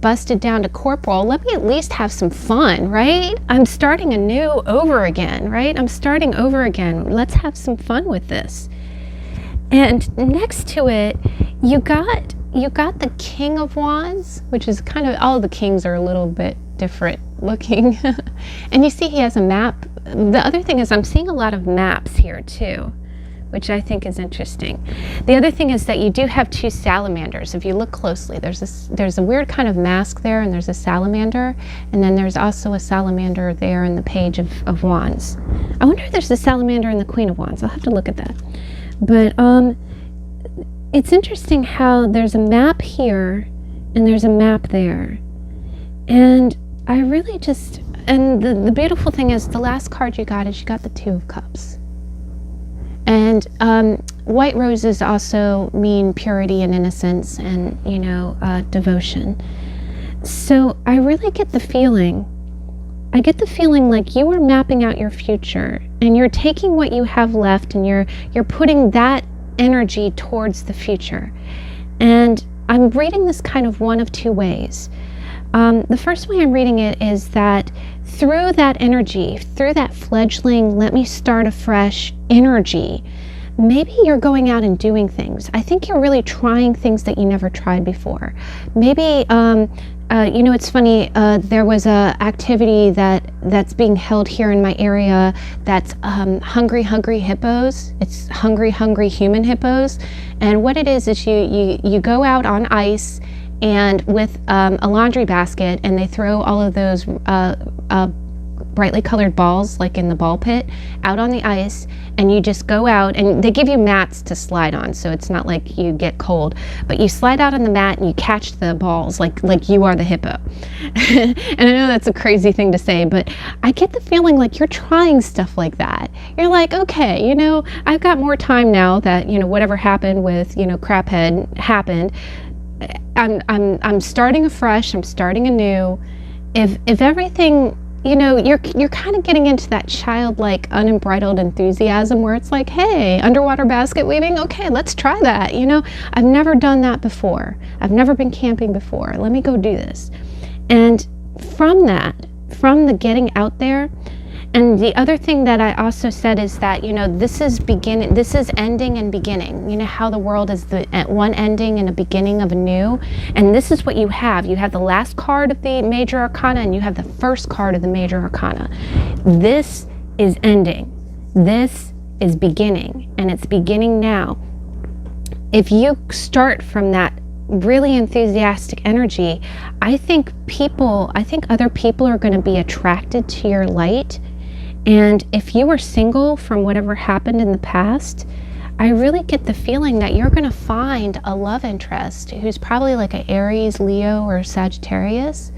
busted down to corporal, let me at least have some fun, right? I'm starting anew over again, right? I'm starting over again. Let's have some fun with this. And next to it, you got the King of Wands, which is kind of, all the kings are a little bit different looking. And you see he has a map. The other thing is I'm seeing a lot of maps here too, which I think is interesting. The other thing is that you do have two salamanders. If you look closely, there's a weird kind of mask there, and there's a salamander, and then there's also a salamander there in the Page of Wands. I wonder if there's a salamander in the Queen of Wands. I'll have to look at that. But it's interesting how there's a map here and there's a map there. And I really just, and the beautiful thing is the last card you got the Two of Cups. And white roses also mean purity and innocence and, devotion. So I really get the feeling like you are mapping out your future, and you're taking what you have left and you're putting that energy towards the future. And I'm reading this kind of one of two ways. The first way I'm reading it is that through that energy, through that fledgling, let me start afresh energy, maybe you're going out and doing things. I think you're really trying things that you never tried before. Maybe, it's funny, there was a activity that's being held here in my area that's Hungry Hippos. It's Hungry Human Hippos. And what it is you go out on ice and with a laundry basket, and they throw all of those brightly colored balls, like in the ball pit, out on the ice, and you just go out, and they give you mats to slide on, so it's not like you get cold, but you slide out on the mat and you catch the balls like you are the hippo. And I know that's a crazy thing to say, but I get the feeling like you're trying stuff like that. You're like, okay, I've got more time now that, whatever happened with, Craphead happened. I'm starting afresh, I'm starting anew. If everything, you're kind of getting into that childlike, unbridled enthusiasm where it's like, hey, underwater basket weaving, okay, let's try that. I've never done that before. I've never been camping before. Let me go do this. And from the getting out there, and the other thing that I also said is that, this is ending and beginning. How the world is at one ending and a beginning of a new. And this is what you have. You have the last card of the Major Arcana, and you have the first card of the Major Arcana. This is ending. This is beginning, and it's beginning now. If you start from that really enthusiastic energy, I think other people are going to be attracted to your light. And if you were single from whatever happened in the past, I really get the feeling that you're going to find a love interest who's probably like an Aries, Leo, or Sagittarius.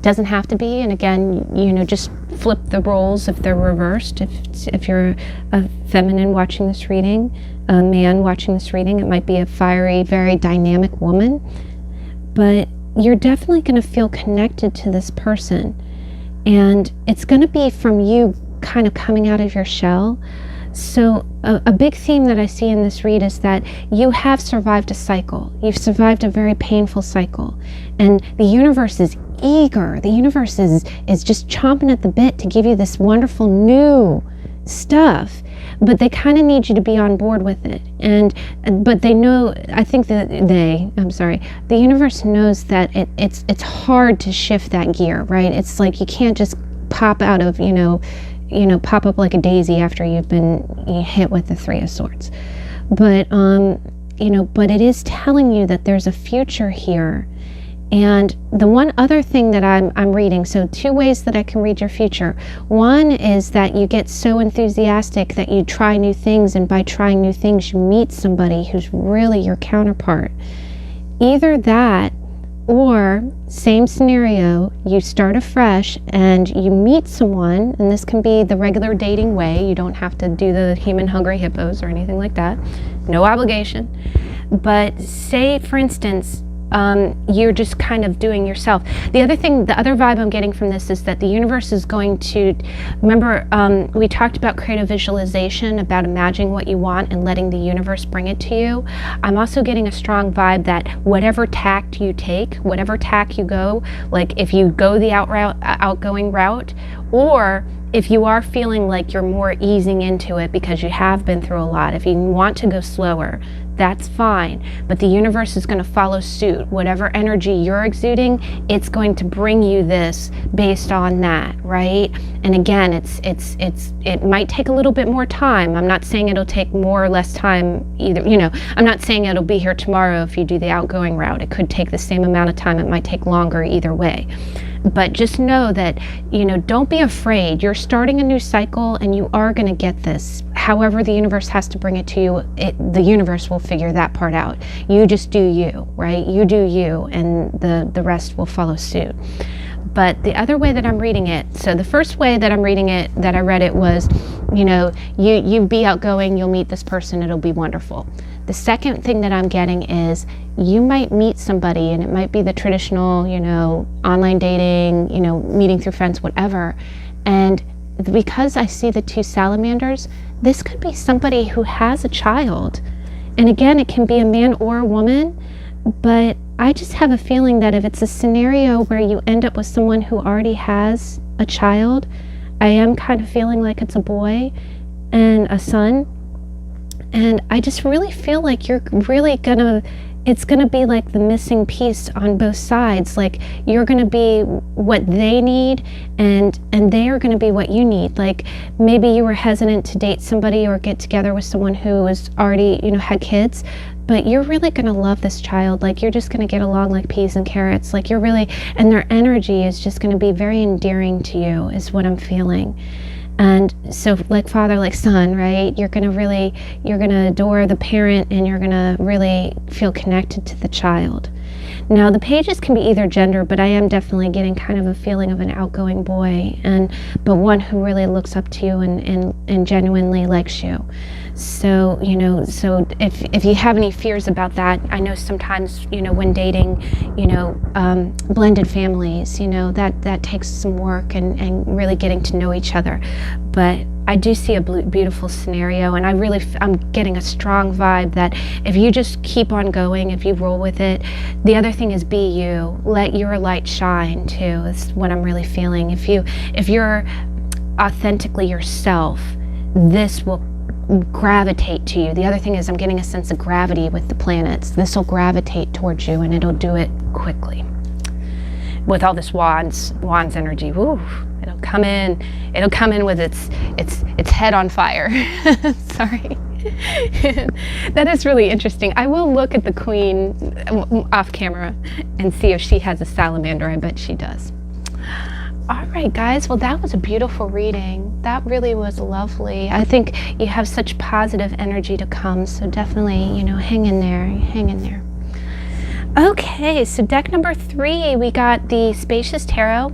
Doesn't have to be. And again, just flip the roles if they're reversed. If you're a feminine watching this reading, a man watching this reading, it might be a fiery, very dynamic woman. But you're definitely going to feel connected to this person. And it's going to be from you kind of coming out of your shell. So a big theme that I see in this read is that you have survived a cycle. You've survived a very painful cycle. And the universe is eager. The universe is just chomping at the bit to give you this wonderful new stuff. But they kind of need you to be on board with it. But they know, I think that the universe knows that it's hard to shift that gear, right? It's like you can't just pop out of, pop up like a daisy after you've been hit with the Three of Swords. But, but it is telling you that there's a future here. And the one other thing that I'm reading, so two ways that I can read your future. One is that you get so enthusiastic that you try new things, and by trying new things, you meet somebody who's really your counterpart. Either that, or same scenario, you start afresh and you meet someone, and this can be the regular dating way. You don't have to do the human hungry hippos or anything like that. No obligation. But say, for instance, you're just kind of doing yourself. The other vibe I'm getting from this is that the universe is going to, remember, we talked about creative visualization, about imagining what you want and letting the universe bring it to you. I'm also getting a strong vibe that whatever tact you take, whatever tack you go, like if you go the outgoing route, or if you are feeling like you're more easing into it because you have been through a lot, if you want to go slower, that's fine. But the universe is going to follow suit. Whatever energy you're exuding, it's going to bring you this based on that, right? And again, it might take a little bit more time. I'm not saying it'll take more or less time either. You know, I'm not saying it'll be here tomorrow if you do the outgoing route. It could take the same amount of time. It might take longer either way. But just know that, you know, don't be afraid. You're starting a new cycle and you are going to get this. However the universe has to bring it to you, the universe will figure that part out. You just do you, right? You do you, and the rest will follow suit. But the other way that I'm reading it, so the first way that I'm reading it, that I read it was, you know, you be outgoing, you'll meet this person, it'll be wonderful. The second thing that I'm getting is you might meet somebody, and it might be the traditional, you know, online dating, you know, meeting through friends, whatever. And because I see the two salamanders, this could be somebody who has a child. And again, it can be a man or a woman, but I just have a feeling that if it's a scenario where you end up with someone who already has a child, I am kind of feeling like it's a boy and a son. And I just really feel like you're really it's gonna be like the missing piece on both sides. Like you're gonna be what they need, and they are gonna be what you need. Like maybe you were hesitant to date somebody or get together with someone who was already, you know, had kids, but you're really gonna love this child. Like you're just gonna get along like peas and carrots. Like you're really, and their energy is just gonna be very endearing to you, is what I'm feeling. And so like father, like son, right? You're gonna adore the parent, and you're gonna really feel connected to the child. Now the pages can be either gender, but I am definitely getting kind of a feeling of an outgoing boy, but one who really looks up to you and genuinely likes you. So, you know, so if you have any fears about that, I know sometimes, you know, when dating, you know, blended families, you know, that takes some work and really getting to know each other. But I do see a beautiful scenario, and I'm getting a strong vibe that if you just keep on going, if you roll with it. The other thing is be you. Let your light shine too, is what I'm really feeling. If you're authentically yourself, this will gravitate to you. The other thing is I'm getting a sense of gravity with the planets. This will gravitate towards you, and it'll do it quickly. With all this wands energy, woo, it'll come in with its head on fire. Sorry. That is really interesting. I will look at the queen off camera and see if she has a salamander. I bet she does. All right, guys. Well, that was a beautiful reading. That really was lovely. I think you have such positive energy to come, so definitely, you know, hang in there. Hang in there. Okay, so deck number 3, we got the Spacious Tarot,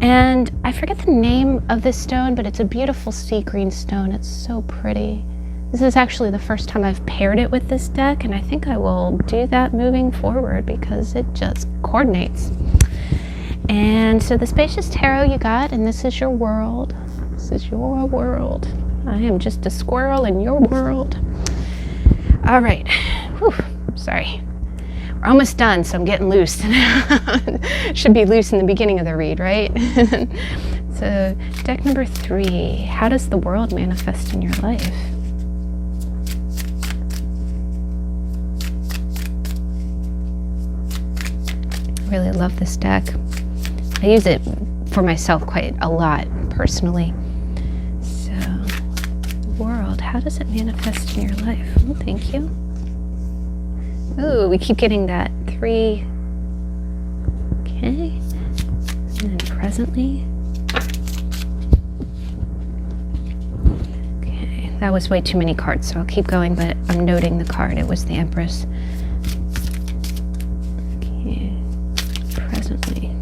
and I forget the name of this stone, but it's a beautiful sea green stone. It's so pretty. This is actually the first time I've paired it with this deck, and I think I will do that moving forward because it just coordinates. And so the Spacious Tarot you got, and this is your world. This is your world. I am just a squirrel in your world. All right. Whew. Sorry. We're almost done, so I'm getting loose. Should be loose in the beginning of the read, right? So deck number 3. How does the world manifest in your life? I really love this deck. I use it for myself quite a lot, personally. So, world, how does it manifest in your life? Oh, thank you. Ooh, we keep getting that 3. Okay. And then presently. Okay, that was way too many cards, so I'll keep going, but I'm noting the card. It was the Empress. Okay, presently.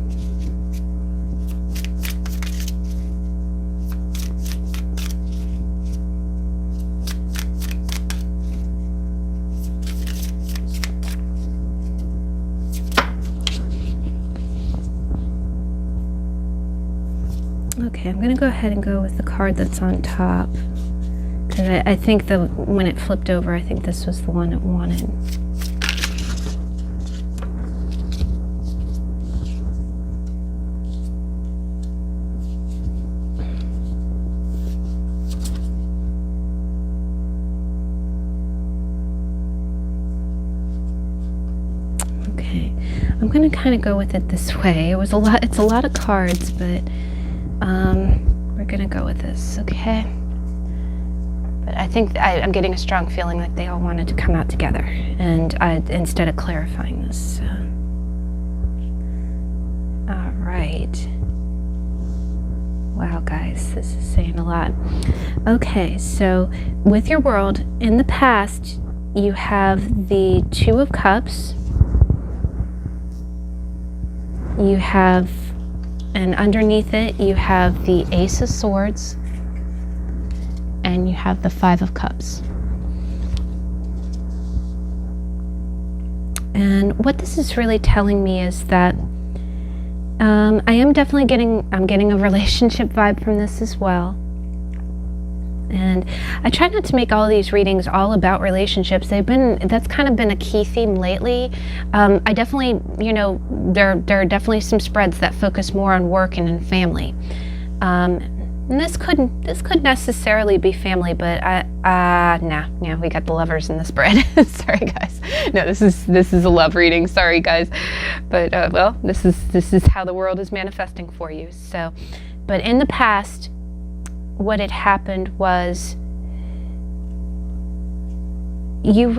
Okay, I'm going to go ahead and go with the card that's on top. Because I think when it flipped over, I think this was the one it wanted. Okay, I'm going to kind of go with it this way. It's a lot of cards, but we're going to go with this, okay? But I think I'm getting a strong feeling like they all wanted to come out together, and instead of clarifying this. So. All right. Wow, guys, this is saying a lot. Okay, so with your world, in the past, you have the Two of Cups. You have, and underneath it, you have the Ace of Swords. And you have the Five of Cups. And what this is really telling me is that I am definitely getting a relationship vibe from this as well. And I try not to make all these readings all about relationships. That's kind of been a key theme lately. I definitely, there are definitely some spreads that focus more on work and in family. And this could necessarily be family, but nah, we got the lovers in the spread. Sorry, guys. No, this is a love reading. Sorry, guys, but well, this is how the world is manifesting for you. So, but in the past, what had happened was you're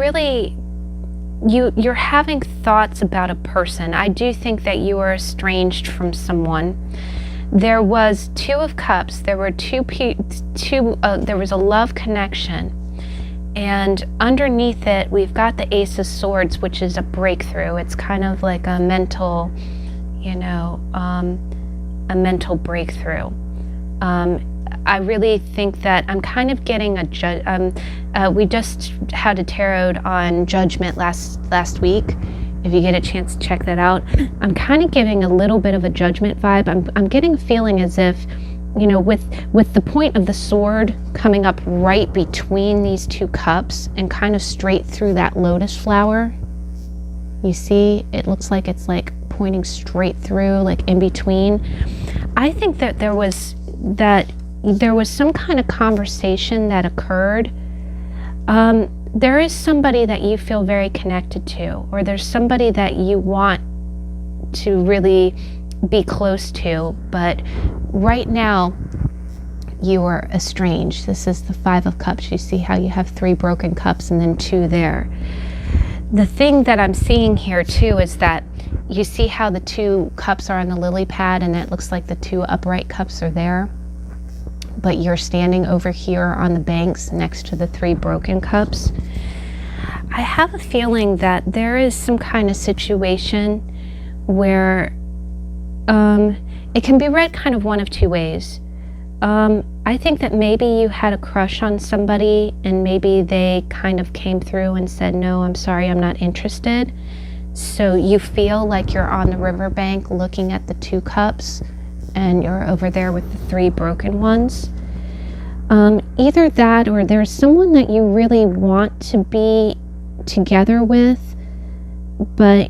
having thoughts about a person. I do think that you are estranged from someone. There was Two of Cups. There were there was a love connection, and underneath it, we've got the Ace of Swords, which is a breakthrough. It's kind of like a mental, a mental breakthrough. I really think that I'm kind of getting we just had a tarot on Judgment last week. If you get a chance to check that out, I'm kind of getting a little bit of a Judgment vibe. I'm getting a feeling as if, with the point of the sword coming up right between these two cups and kind of straight through that lotus flower. You see, it looks like it's like pointing straight through, like in between. I think that there was some kind of conversation that occurred. There is somebody that you feel very connected to, or there's somebody that you want to really be close to, but right now you are estranged. This is the Five of Cups. You see how you have 3 broken cups and then 2 there. The thing that I'm seeing here too is that you see how the 2 cups are on the lily pad, and it looks like the 2 upright cups are there, but you're standing over here on the banks next to the 3 broken cups. I have a feeling that there is some kind of situation where it can be read kind of one of 2 ways. I think that maybe you had a crush on somebody, and maybe they kind of came through and said, no, I'm sorry, I'm not interested. So you feel like you're on the riverbank looking at the 2 cups, and you're over there with the 3 broken ones. Either that, or there's someone that you really want to be together with, but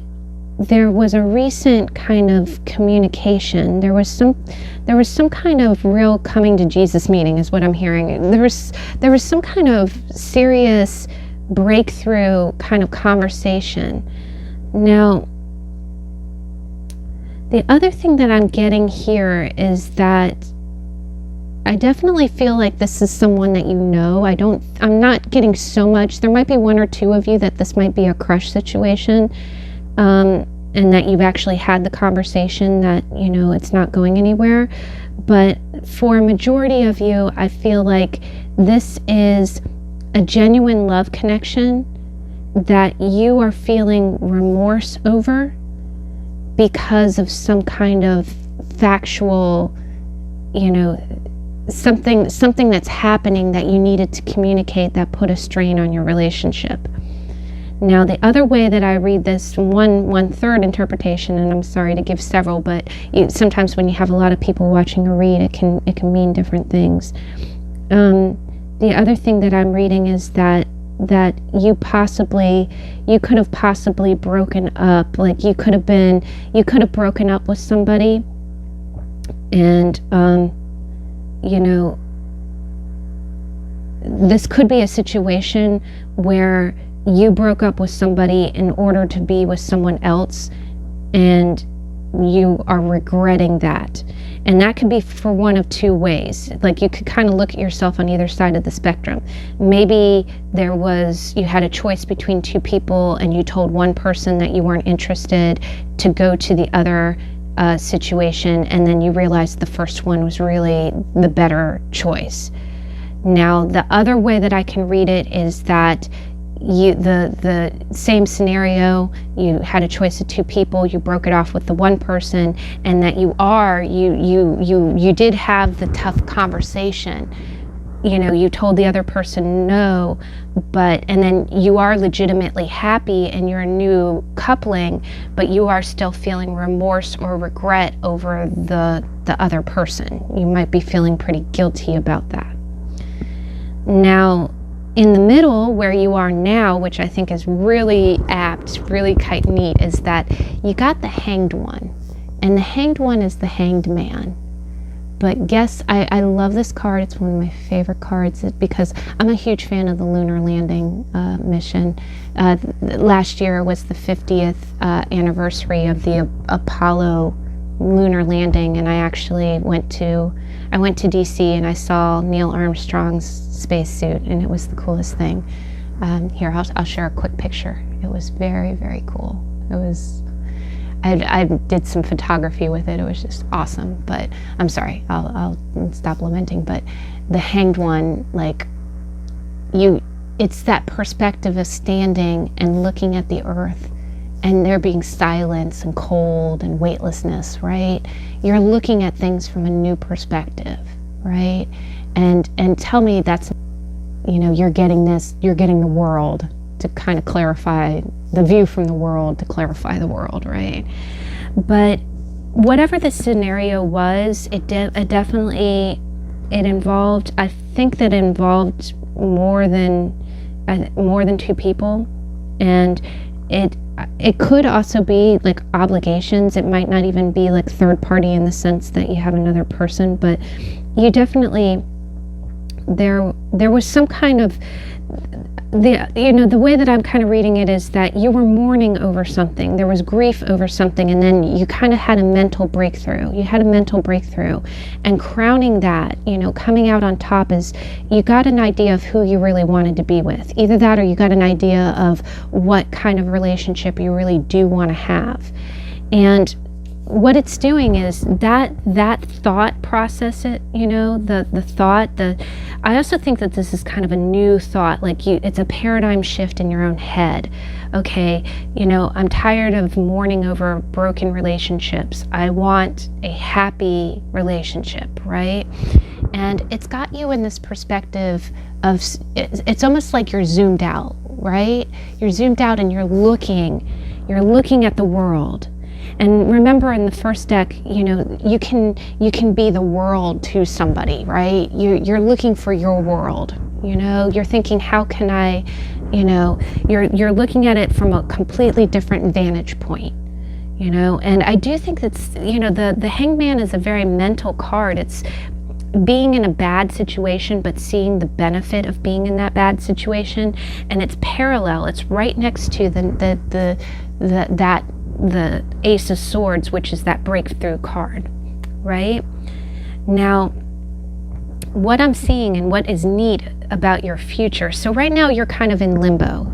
there was a recent kind of communication. There was some kind of real coming to Jesus meeting, is what I'm hearing. There was some kind of serious breakthrough kind of conversation. Now, the other thing that I'm getting here is that I definitely feel like this is someone that you know. I'm not getting so much. There might be 1 or 2 of you that this might be a crush situation, and that you've actually had the conversation that, it's not going anywhere. But for a majority of you, I feel like this is a genuine love connection that you are feeling remorse over because of some kind of factual, something that's happening that you needed to communicate that put a strain on your relationship. Now, the other way that I read this, one third interpretation, and I'm sorry to give several, but sometimes when you have a lot of people watching a read, it can mean different things. The other thing that I'm reading is that you could have possibly broken up, like you could have broken up with somebody, and you know, this could be a situation where you broke up with somebody in order to be with someone else, and you are regretting that. And that could be for one of two ways. Like, you could kind of look at yourself on either side of the spectrum. Maybe you had a choice between two people, and you told one person that you weren't interested to go to the other situation, and then you realized the first one was really the better choice. Now, the other way that I can read it is that the same scenario, you had a choice of two people, you broke it off with the one person, and that you did have the tough conversation. You know, you told the other person no, and then you are legitimately happy and you're a new coupling, but you are still feeling remorse or regret over the other person. You might be feeling pretty guilty about that. Now, in the middle, where you are now, which I think is really apt, really quite neat, is that you got the Hanged One. And the Hanged One is the Hanged Man. But I love this card. It's one of my favorite cards because I'm a huge fan of the lunar landing mission. Last year was the 50th anniversary of the Apollo lunar landing, and I actually went to DC and I saw Neil Armstrong's spacesuit, and it was the coolest thing. Here, I'll share a quick picture. It was very, very cool. I did some photography with it. It was just awesome. But I'm sorry, I'll stop lamenting. But the Hanged One, like, it's that perspective of standing and looking at the earth, and there being silence and cold and weightlessness, right? You're looking at things from a new perspective, right? And tell me that's, you're getting the world to kind of clarify the view from the world, to clarify the world, right? But whatever the scenario was, it definitely involved, I think that it involved more than two people, and it could also be like obligations. It might not even be like third party in the sense that you have another person, but you definitely, there was some kind of, the way that I'm kind of reading it is that you were mourning over something. There was grief over something, and then you kind of had a mental breakthrough. You had a mental breakthrough, and crowning that, coming out on top is you got an idea of who you really wanted to be with. Either that, or you got an idea of what kind of relationship you really do want to have. And what it's doing is that thought process, the thought, I also think that this is kind of a new thought, like it's a paradigm shift in your own head. Okay, I'm tired of mourning over broken relationships. I want a happy relationship, right? And it's got you in this perspective of, it's almost like you're zoomed out, right? You're zoomed out and you're looking at the world. And remember, in the first deck, you can be the world to somebody, right? You're looking for your world. You're thinking, how can I, you're looking at it from a completely different vantage point. And I do think that's, the Hangman is a very mental card. It's being in a bad situation, but seeing the benefit of being in that bad situation, and it's parallel. It's right next to the Ace of Swords, which is that breakthrough card, right? Now, what I'm seeing and what is neat about your future. So right now you're kind of in limbo.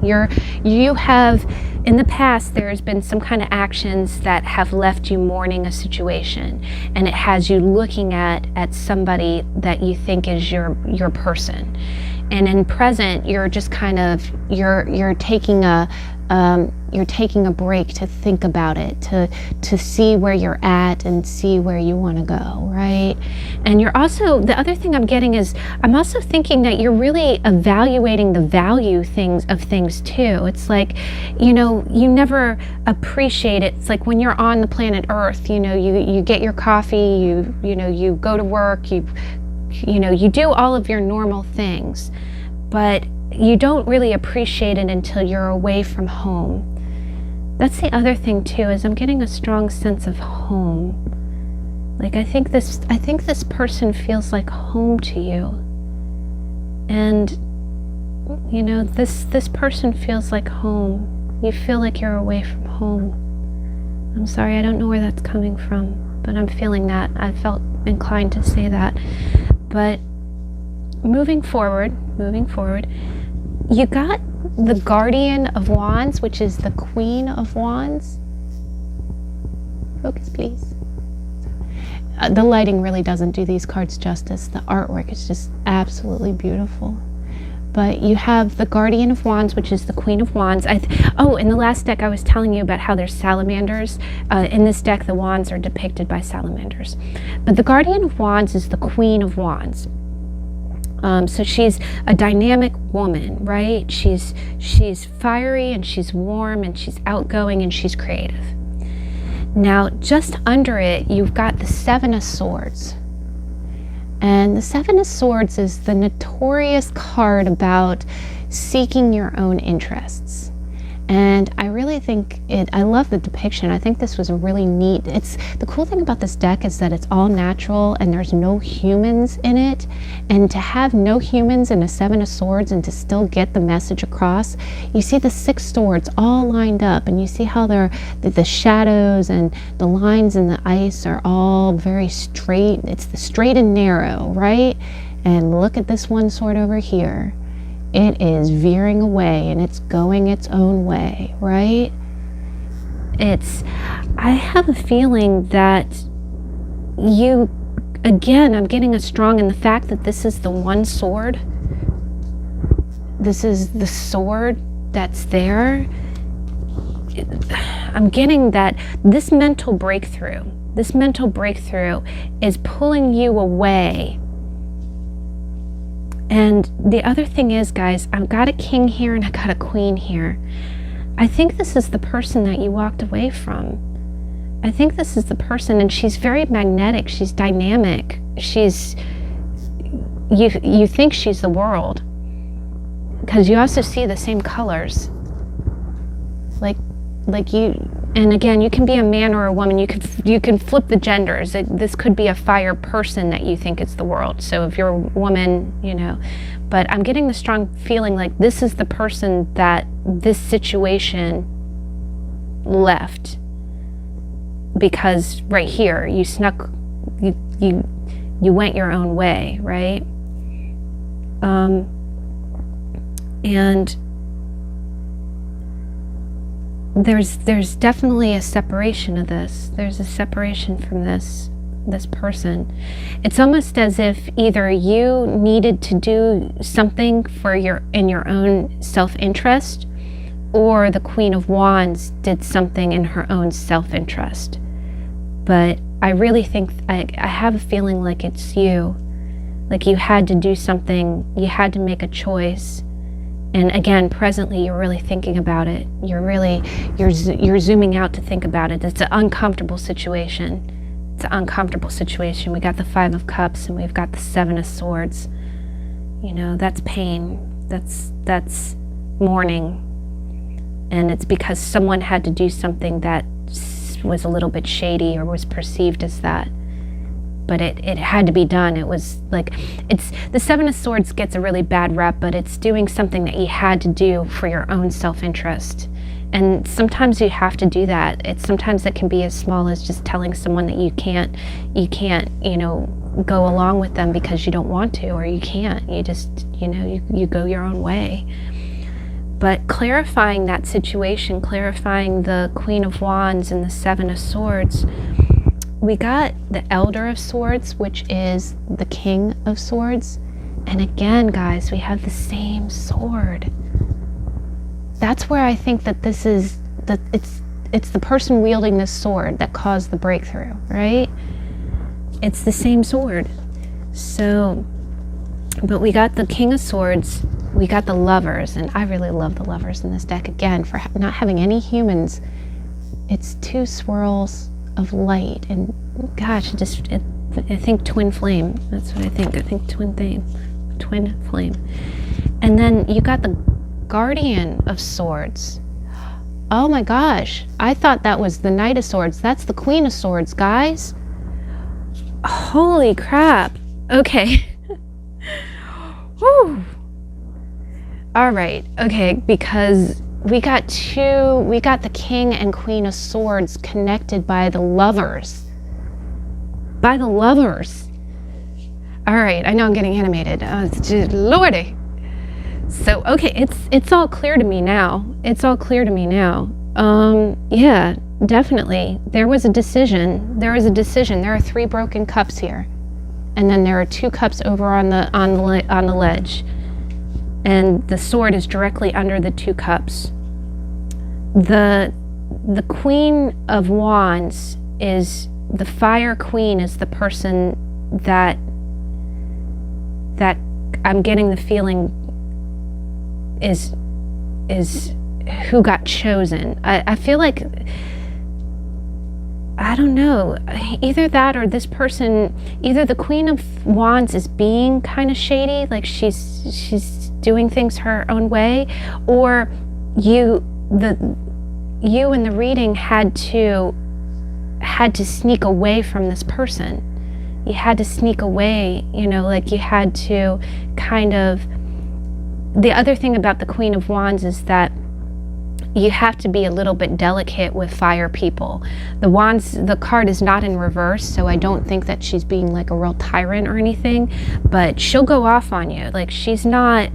You have, in the past, there's been some kind of actions that have left you mourning a situation, and it has you looking at somebody that you think is your person. And in present, you're just kind of, you're taking a you're taking a break to think about it, to see where you're at and see where you want to go, right? And you're also, the other thing I'm getting is, I'm also thinking that you're really evaluating the value of things too. It's like, you know, you never appreciate it. It's like when you're on the planet Earth, you know, you get your coffee, you know, you go to work, you know, you do all of your normal things, but you don't really appreciate it until you're away from home. That's the other thing too, is I'm getting a strong sense of home. Like I think this person feels like home to you. And you know, this person feels like home. You feel like you're away from home. I'm sorry, I don't know where that's coming from, but I'm feeling that. I felt inclined to say that. But moving forward, you got the Guardian of Wands, which is the Queen of Wands. Focus, please. The lighting really doesn't do these cards justice. The artwork is just absolutely beautiful. But you have the Guardian of Wands, which is the Queen of Wands. Oh, in the last deck I was telling you about how there's salamanders. In this deck the wands are depicted by salamanders. But the Guardian of Wands is the Queen of Wands. So she's a dynamic woman, right? She's fiery and she's warm and she's outgoing and she's creative. Now, just under it, you've got the Seven of Swords. And the Seven of Swords is the notorious card about seeking your own interests. And I really think I love the depiction. I think this was a really neat, the cool thing about this deck is that it's all natural and there's no humans in it. And to have no humans in a Seven of Swords and to still get the message across, you see the six swords all lined up and you see how the shadows and the lines in the ice are all very straight. It's the straight and narrow, right? And look at this one sword over here. It is veering away and it's going its own way, right? I have a feeling that you, again, I'm getting a strong in the fact that this is the one sword. This is the sword that's there. I'm getting that this mental breakthrough is pulling you away. And the other thing is, guys, I've got a king here and I got a queen here. I think this is the person that you walked away from. I think this is the person, and she's very magnetic, she's dynamic, you think she's the world. Because you also see the same colors. Like you, and again, you can be a man or a woman, you can flip the genders. This could be a fire person that you think is the world. So if you're a woman, you know, but I'm getting the strong feeling like this is the person that this situation left. Because right here, you went your own way, right? And there's definitely a separation of this. There's a separation from this person. It's almost as if either you needed to do something in your own self-interest, or the Queen of Wands did something in her own self-interest. But I really think, I have a feeling like it's you. Like you had to do something, you had to make a choice. And again, presently, you're really thinking about it. You're zooming out to think about it. It's an uncomfortable situation. It's an uncomfortable situation. We got the Five of Cups and we've got the Seven of Swords. You know, that's pain. That's mourning. And it's because someone had to do something that was a little bit shady or was perceived as that. But it had to be done. It was like, the Seven of Swords gets a really bad rep, but it's doing something that you had to do for your own self-interest. And sometimes you have to do that. Sometimes it can be as small as just telling someone that you can't, you know, go along with them because you don't want to, or you can't. You just, you know, you go your own way. But clarifying that situation, clarifying the Queen of Wands and the Seven of Swords, we got the Elder of Swords, which is the King of Swords. And again, guys, we have the same sword. that's where I think that this is, that it's the person wielding this sword that caused the breakthrough, right? It's the same sword. So, but we got the King of Swords, we got the Lovers, and I really love the Lovers in this deck again for not having any humans. It's two swirls of light, and gosh, I think twin flame. That's what I think. I think twin flame. And then you got the Guardian of Swords. Oh my gosh, I thought that was the Knight of Swords. That's the Queen of Swords, guys. Holy crap. Okay. Whew. All right. Okay, because we got the King and Queen of Swords connected by the Lovers. By the Lovers. All right, I know I'm getting animated. Lordy. So, okay, it's all clear to me now. It's all clear to me now. Yeah, definitely. There was a decision. There is a decision. There are 3 broken cups here. And then there are 2 cups over on the ledge. And the sword is directly under the 2 cups. The Queen of Wands is, the Fire Queen is the person that I'm getting the feeling is who got chosen. I feel like, I don't know, either that or this person, either the Queen of Wands is being kind of shady, like she's doing things her own way, or you in the reading had to sneak away from this person. You had to sneak away, like you had to kind of. The other thing about the Queen of Wands is that you have to be a little bit delicate with fire people. The card is not in reverse, so I don't think that she's being like a real tyrant or anything, but she'll go off on you. Like, she's not,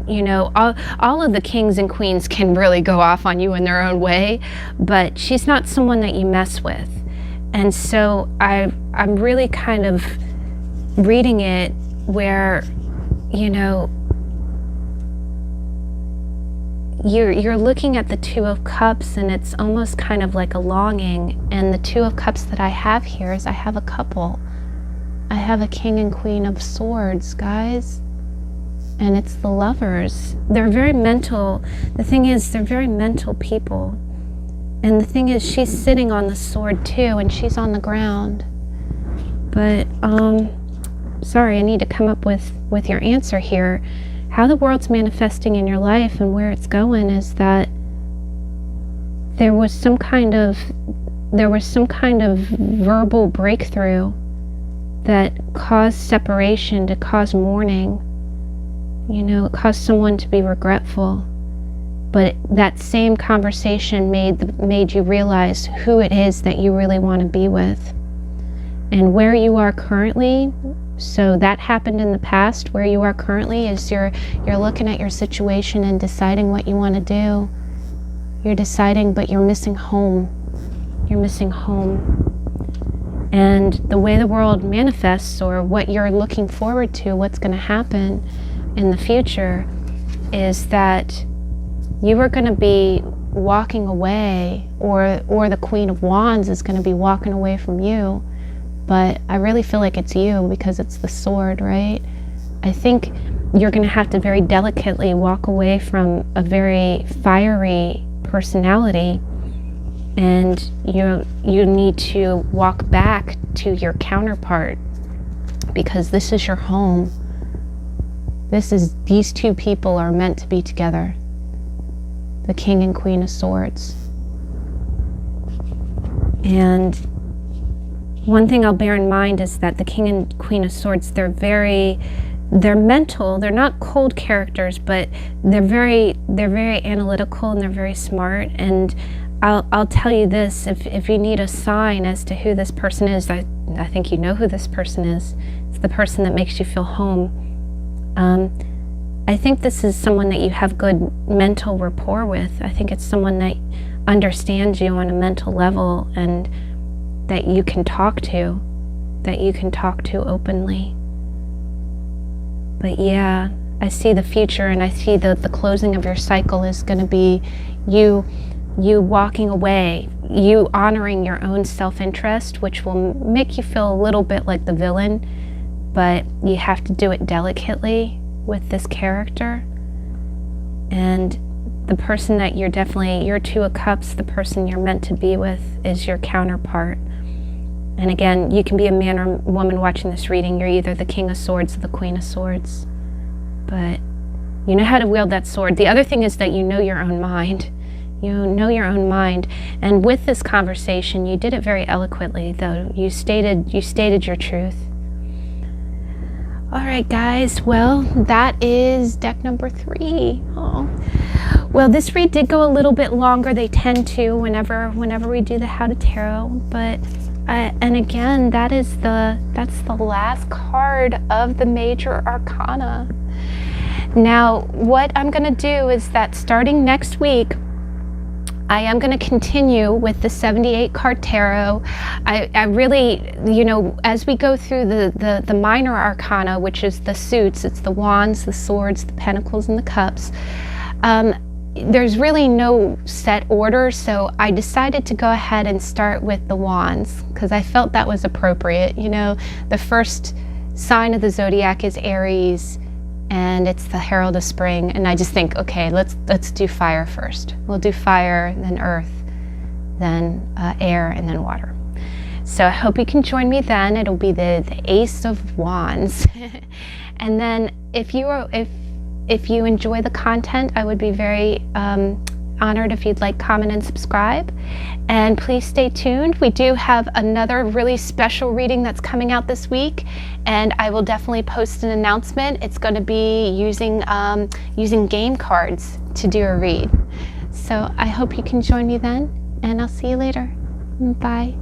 all of the kings and queens can really go off on you in their own way, but she's not someone that you mess with. And so I'm really kind of reading it where, you're looking at the 2 of Cups, and it's almost kind of like a longing. And the 2 of Cups that I have here is I have a couple. I have a King and Queen of Swords, guys. And it's the Lovers. They're very mental. The thing is, they're very mental people. And the thing is, she's sitting on the sword too, and she's on the ground. But, sorry, I need to come up with your answer here. How the world's manifesting in your life and where it's going is that there was some kind of verbal breakthrough that caused separation, to cause mourning. It caused someone to be regretful. But that same conversation made you realize who it is that you really want to be with. And where you are currently, so that happened in the past. Where you are currently is you're looking at your situation and deciding what you want to do. You're deciding, but you're missing home. You're missing home. And the way the world manifests, or what you're looking forward to, what's going to happen in the future, is that you are going to be walking away, or the Queen of Wands is going to be walking away from you. But I really feel like it's you, because it's the sword, right? I think you're going to have to very delicately walk away from a very fiery personality, and you need to walk back to your counterpart, because this is your home. These 2 people are meant to be together. The King and Queen of Swords. And one thing I'll bear in mind is that the King and Queen of Swords, they're mental. They're not cold characters, but they're very analytical, and they're very smart. And I'll tell you this, if you need a sign as to who this person is, I think you know who this person is. It's the person that makes you feel home. I think this is someone that you have good mental rapport with. I think it's someone that understands you on a mental level, and that you can talk to openly. But yeah, I see the future, and I see the closing of your cycle is going to be you walking away, you honoring your own self-interest, which will make you feel a little bit like the villain, but you have to do it delicately with this character. And the person that you're definitely, your Two of Cups, the person you're meant to be with is your counterpart. And again, you can be a man or woman watching this reading. You're either the King of Swords or the Queen of Swords. But you know how to wield that sword. The other thing is that you know your own mind. You know your own mind. And with this conversation, you did it very eloquently, though. You stated your truth. All right, guys. Well, that is deck number 3. Oh. Well, this read did go a little bit longer. They tend to whenever we do the How to Tarot, but and again, that's the last card of the Major Arcana. Now, what I'm going to do is that starting next week, I am going to continue with the 78 card tarot. I really, as we go through the minor arcana, which is the suits, it's the wands, the swords, the pentacles, and the cups. There's really no set order, so I decided to go ahead and start with the wands because I felt that was appropriate. The first sign of the zodiac is Aries, and it's the herald of spring, and I just think, okay, let's do fire first. We'll do fire, then earth, then air, and then water. So I hope you can join me then. It'll be the Ace of Wands. And then if you enjoy the content, I would be very honored if you'd like, comment, and subscribe. And please stay tuned. We do have another really special reading that's coming out this week, and I will definitely post an announcement. It's going to be using game cards to do a read. So I hope you can join me then, and I'll see you later. Bye.